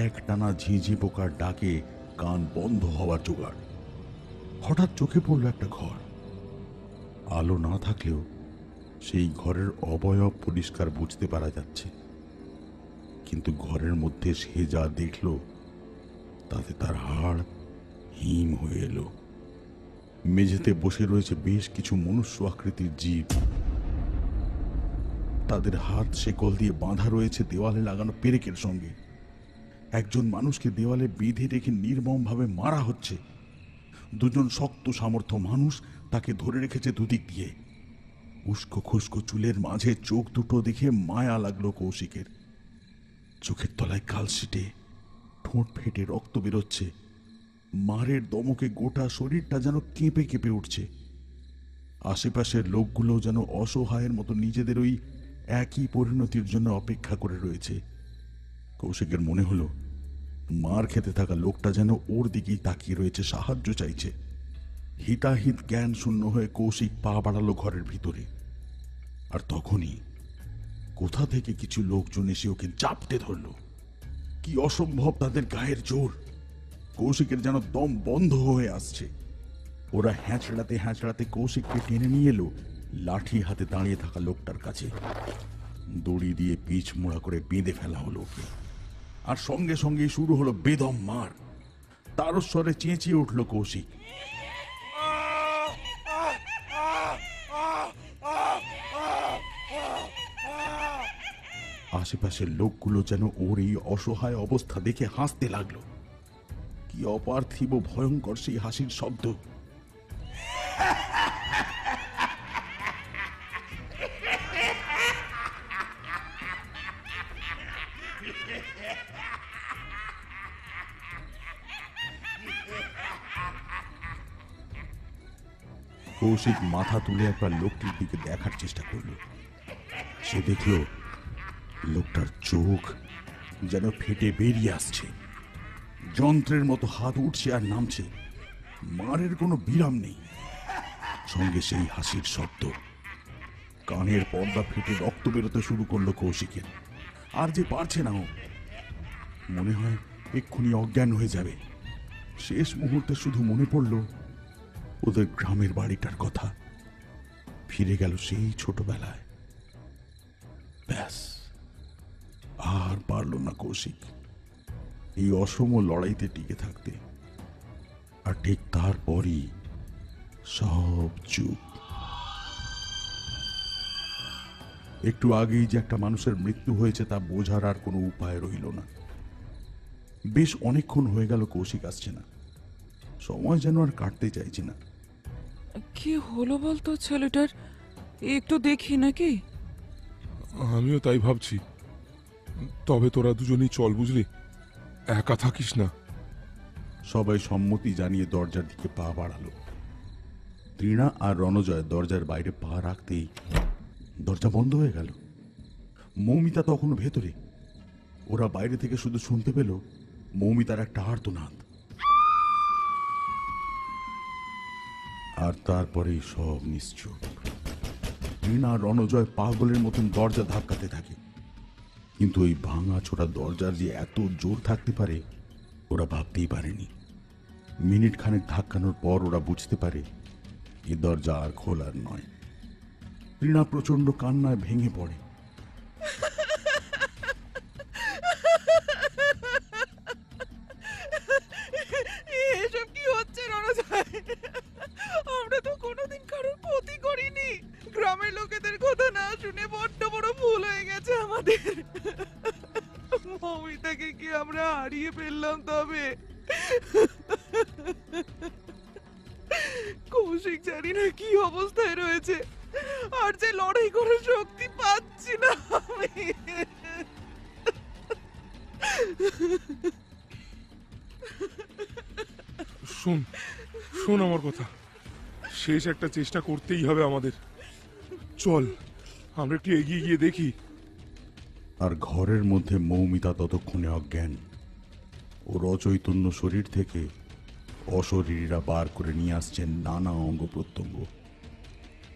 এক টানা ঝিঁঝি পোকার ডাকে কান বন্ধ হওয়ার জোগাড়। হঠাৎ চোখে পড়ল একটা ঘর। আলো না থাকলেও সেই ঘরের অবয়ব পরিষ্কার বুঝতে পারা যাচ্ছে। কিন্তু ঘরের মধ্যে সে যা দেখল তাতে তার হাড় হিম হয়ে এলো। মেঝেতে বসে রয়েছে বেশ কিছু মনুষ্য আকৃতির জীব। তাদের হাত শেকল দিয়ে বাঁধা রয়েছে দেওয়ালে লাগানো পেরেকের সঙ্গে। একজন মানুষকে দেওয়ালে বেঁধে রেখে নির্মমভাবে মারা হচ্ছে। দুজন শক্ত সামর্থ্য মানুষ তাকে ধরে রেখেছে দুদিক দিয়ে। উস্কো খুস্কো চুলের মাঝে চোখ দুটো দেখে মায়া লাগলো কৌশিকের। চোখের তলায় কালশিটে, ঠোঁট ফেটে রক্ত বেরোচ্ছে। মারের দমকে গোটা শরীরটা যেন কেঁপে কেঁপে উঠছে। আশেপাশের লোকগুলো যেন অসহায়ের মতো নিজেদের ওই একই পরিণতির জন্য অপেক্ষা করে রয়েছে। কৌশিকের মনে হলো মার খেতে থাকা লোকটা যেন ওর দিকেই তাকিয়ে রয়েছে, সাহায্য চাইছে। হিতাহিত জ্ঞান শূন্য হয়ে কৌশিক পা বাড়ালো ঘরের ভিতরে। আর তখনই কোথা থেকে কিছু লোকজন এসে ওকে চাপটে ধরল। কি অসম্ভব তাদের গায়ের জোর! কৌশিকের যেন দম বন্ধ হয়ে আসছে। ওরা হ্যাঁচড়াতে হ্যাঁচড়াতে কৌশিককে টেনে নিয়ে এলো লাঠি হাতে দাঁড়িয়ে থাকা লোকটার কাছে। দড়ি দিয়ে পিচ মোড়া করে বেঁধে ফেলা হলো ওকে। আর সঙ্গে সঙ্গে শুরু হলো বেদম মার। তারস্বরে চেঁচিয়ে উঠল কৌশিক। আশেপাশের লোকগুলো যেন ওর এই অসহায় অবস্থা দেখে হাসতে লাগলো। কি অপার্থিব ভয়ঙ্কর সেই হাসির শব্দ! কৌশিক মাথা তুলে একবার লোকটির দিকে দেখার চেষ্টা করল। সে দেখল লোকটার চোখ যেন ফেটে বেরিয়ে আসছে। যন্ত্রের মতো হাত উঠছে আর নামছে। মারের কোনো বিরাম নেই। সঙ্গে সেই হাসির শব্দ। কানের পর্দা ফেটে রক্ত বেরোতে শুরু করলো কৌশিকের। আর যে পারছে না ও। মনে হয় এক্ষুনি অজ্ঞান হয়ে যাবে। শেষ মুহূর্তে শুধু মনে পড়ল ওদের গ্রামের বাড়িটার কথা। ফিরে গেল সেই ছোটবেলায়। ব্যাস, আর পারল না কৌশিক। এই অসম লড়াইতে টিকে থাকতে। আর ঠিক তারপরই সব চুপ। একটু আগেই যে একটা মানুষের মৃত্যু হয়েছে তা বোঝার আর কোনো উপায় রইল না। বেশ অনেকক্ষণ হয়ে গেল কৌশিক আসছে না। সময় যেন আর কাটতে চাইছে না। কি হলো বলতো ছেলেটার? একটু দেখি নাকি। আমিও তাই ভাবছি। তবে তোরা দুজনেই চল, বুঝলি? একা থাকিস না। সবাই সম্মতি জানিয়ে দরজার দিকে পা বাড়ালো। তৃণা আর রণজয় দরজার বাইরে পা রাখতেই দরজা বন্ধ হয়ে গেল। মৌমিতা তখনও ভেতরে। ওরা বাইরে থেকে শুধু শুনতে পেল মৌমিতার একটা আর্তনাদ। আর তারপরেই সব নিশ্চুপ। তৃণা আর রণজয় পাগলের মতন দরজা ধাক্কাতে থাকে, কিন্তু ওই ভাঙা ছোটা দরজার যে এত জোর থাকতে পারে ওরা ভাবতেই পারেনি। মিনিট খানেক ধাক্কানোর পর ওরা বুঝতে পারে এ দরজা আর খোলার নয়। তৃণা প্রচন্ড কান্নায় ভেঙে পড়ে। এসব কি হচ্ছে রণজয়? আমরা তো কোনোদিন কারোর ক্ষতি করিনি। গ্রামের লোকেদের কথা না শুনে বড্ড বড় ভুল হয়ে গেছে আমাদের। মৌমিতাকে কি আমরা হারিয়ে ফেললাম তবে? কৌশিক জানি না কি অবস্থায় রয়েছে, আর যে লড়াই করার শক্তি পাচ্ছি না আমি। শোন শোন আমার কথা, শেষ একটা চেষ্টা করতেই হবে আমাদের। চল আমরা একটু এগিয়ে গিয়ে দেখি। আর ঘরের মধ্যে মৌমিতা ততক্ষণে অজ্ঞান। ওর অচৈতন্য শরীর থেকে অশরীরীরা বার করে নিয়ে আসছেন নানা অঙ্গ প্রত্যঙ্গ।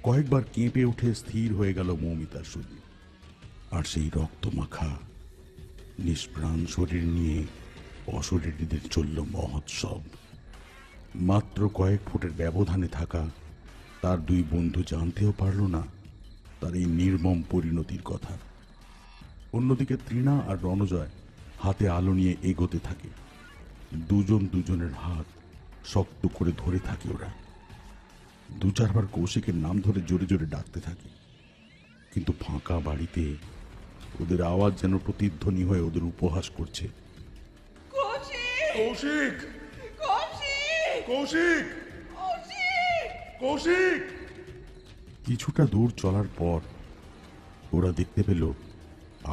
কয়েকবার কেঁপে উঠে স্থির হয়ে গেল মৌমিতার শরীর। আর সেই রক্তমাখা নিষ্প্রাণ শরীর নিয়ে অশরীরীদের চলল মহোৎসব। মাত্র কয়েক ফুটের ব্যবধানে থাকা তার দুই বন্ধু জানতেও পারল না তার এই নির্মম পরিণতির কথা। অন্যদিকে তৃণা আর রণজয় হাতে আলো নিয়ে এগোতে থাকে। দুজন দুজনের হাত শক্ত করে ধরে থাকে ওরা। দু চারবার কৌশিকের নাম ধরে জোরে জোরে ডাকতে থাকে, কিন্তু ফাঁকা বাড়িতে ওদের আওয়াজ যেন প্রতিধ্বনি হয়ে ওদের উপহাস করছে। কৌশিক! কৌশিক! কৌশিক! কিছুটা দূর চলার পর ওরা দেখতে পেল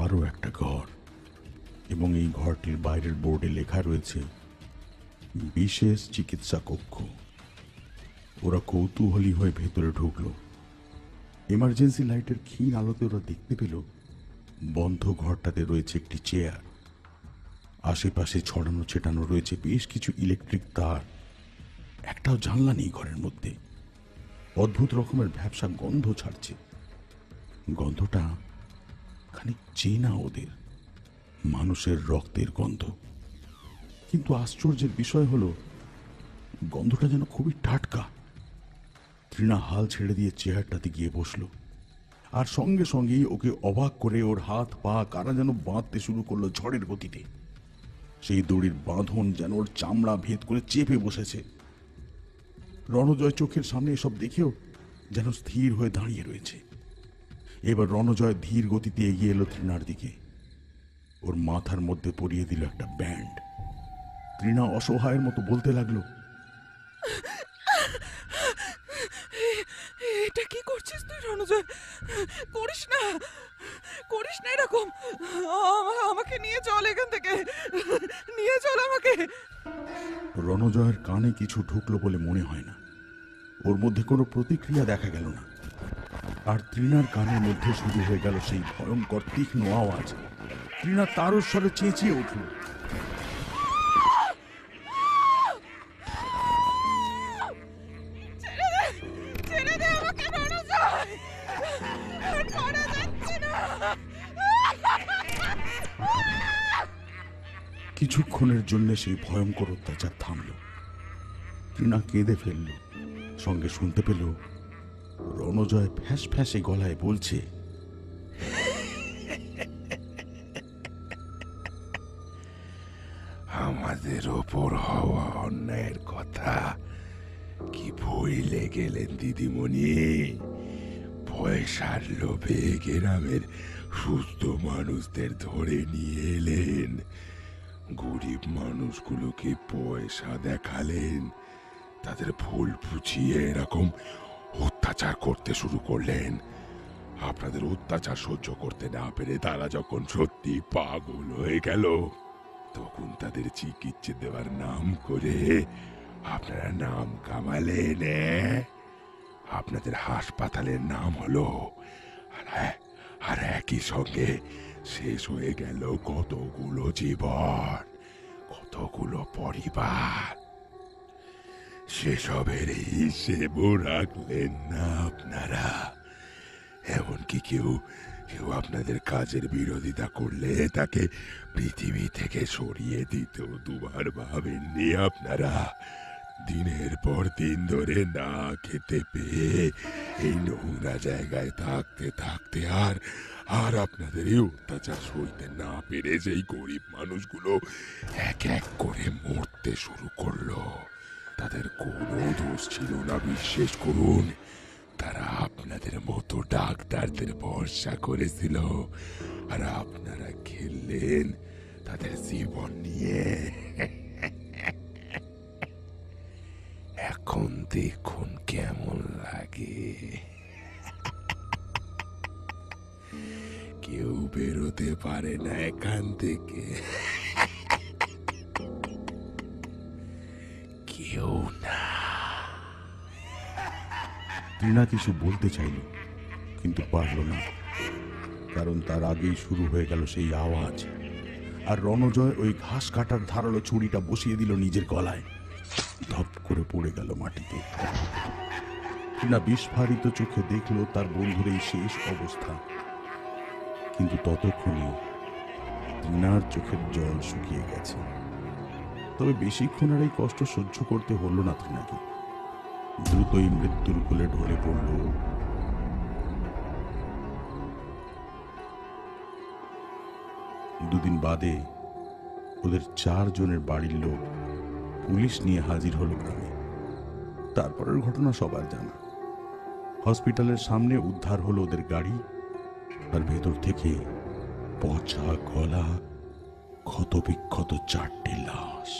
আরো একটা ঘর, এবং এই ঘরটির বাইরের বোর্ডে লেখা রয়েছে বিশেষ চিকিৎসা কক্ষ। ওরা কৌতূহলী হয়ে ভেতরে ঢুকলো। এমার্জেন্সি লাইটের ক্ষীণ আলোতে ওরা দেখতে পেল বন্ধ ঘরটাতে রয়েছে একটি চেয়ার। আশেপাশে ছড়ানো ছেটানো রয়েছে বেশ কিছু ইলেকট্রিক তার। একটাও জানলা নেই ঘরের মধ্যে। অদ্ভুত রকমের ভ্যাপসা গন্ধ ছাড়ছে। গন্ধটা খানিক চেনা ওদের, মানুষের রক্তের গন্ধ। কিন্তু আশ্চর্যের বিষয় হলো গন্ধটা যেন খুবই টাটকা। তৃণা হাল ছেড়ে দিয়ে চেয়ারটাতে গিয়ে বসলো, আর সঙ্গে সঙ্গেই ওকে অবাক করে ওর হাত পা কারা যেন বাঁধতে শুরু করলো ঝড়ের গতিতে। সেই দড়ির বাঁধন যেন ওর চামড়া ভেদ করে চেপে বসেছে। রণজয় চোখের সামনে এসব দেখেও যেন স্থির হয়ে দাঁড়িয়ে রয়েছে। এবার রণজয় ধীর গতিতে এগিয়ে এলো তৃণার দিকে। ওর মাথার মধ্যে পরিয়ে দিল একটা ব্যান্ড। তৃণা অসহায়ের মতো বলতে লাগলো, এটা কি করছিস তুই রণজয়? করিস না, করিস না এরকম। আমাকে নিয়ে চল এখান থেকে, নিয়ে চল আমাকে। রণজয়ের কানে কিছু ঢুকলো বলে মনে হয় না। ওর মধ্যে কোনো প্রতিক্রিয়া দেখা গেল না। আর তৃণার কানের মধ্যে শুরু হয়ে গেল সেই ভয়ঙ্কর তীক্ষ্ণ আওয়াজ। তৃণা তারও স্বরে চেঁচিয়ে উঠল, ছেড়ে দে আমাকে রণজয়, আর পারা যাচ্ছে না। কিছুক্ষণের জন্য সেই ভয়ঙ্কর অত্যাচার থামল। তৃণা কেঁদে ফেলল। সঙ্গে শুনতে পেল রণজয় ফ্যাঁস ফ্যাঁসে গলায় বলছে, আমাদের ওপর হওয়া অন্যায়ের কথা কি ভুলে গেলেন দিদিমণি? পয়সার লোভে গ্রামের সুস্থ মানুষদের ধরে নিয়ে এলেন, গরিব মানুষগুলোকে পয়সা দেখালেন, তাদের ভুল বুঝিয়ে এরকম অত্যাচার করতে শুরু করলেন। আপনাদের অত্যাচার সহ্য করতে না পেরে তারা যখন সত্যি পাগল হয়ে গেল, তখন তাদের চিকিৎসা দেওয়ার নাম করে আপনারা নাম কামালেন। আপনাদের হাসপাতালের নাম হলো, আর একই সঙ্গে শেষ হয়ে গেল কতগুলো জীবন, কতগুলো পরিবার। সেসবের হিসেবও রাখলেন না আপনারা। এমনকি কেউ কেউ আপনাদের কাজের বিরোধিতা করলে তাকে পৃথিবী থেকে সরিয়ে দিতেও দুবার ভাবেননি আপনারা। দিনের পর দিন ধরে না খেতে পেয়ে এই নোংরা জায়গায় থাকতে থাকতে আর আপনাদের এই অত্যাচার সইতে না পেরে সেই গরিব মানুষগুলো এক এক করে মরতে শুরু করলো। তাদের কোনো দোষ ছিল না, বিশ্বাস করুন। তারা আপনাদের মতো ডাক্তারদের ভরসা করেছিল, আর আপনারা খেললেন তাদের জীবন নিয়ে। এখন দেখুন কেমন লাগে। কেউ বেরোতে পারে না এখান থেকে, কেউ না। তৃণা কিছু বলতে চাইল, কিন্তু পারল না, কারণ তার আগেই শুরু হয়ে গেল সেই আওয়াজ। আর রণজয় ওই ঘাস কাটার ধারালো ছুরিটা বসিয়ে দিল নিজের গলায়। ধপ করে পড়ে গেল মাটিতে। তৃণা বিস্ফারিত চোখে দেখল তার বন্ধুর এই শেষ অবস্থা, কিন্তু ততক্ষণে তৃণার চোখের জল শুকিয়ে গেছে। তবে বেশিক্ষণ আর এই কষ্ট সহ্য করতে হলো না তৃণাকে। দ্রুতই মৃত্যুর কোলে ঢলে পড়ল। দুদিন বাদে ওদের 4 জনের বাড়ির লোক পুলিশ নিয়ে হাজির হলো গ্রামে। তারপরের ঘটনা সবার জানা। হসপিটালের সামনে উদ্ধার হলো ওদের গাড়ি, আর ভেতর থেকে পচা গলা, ক্ষতবিক্ষত 4টে লাশ।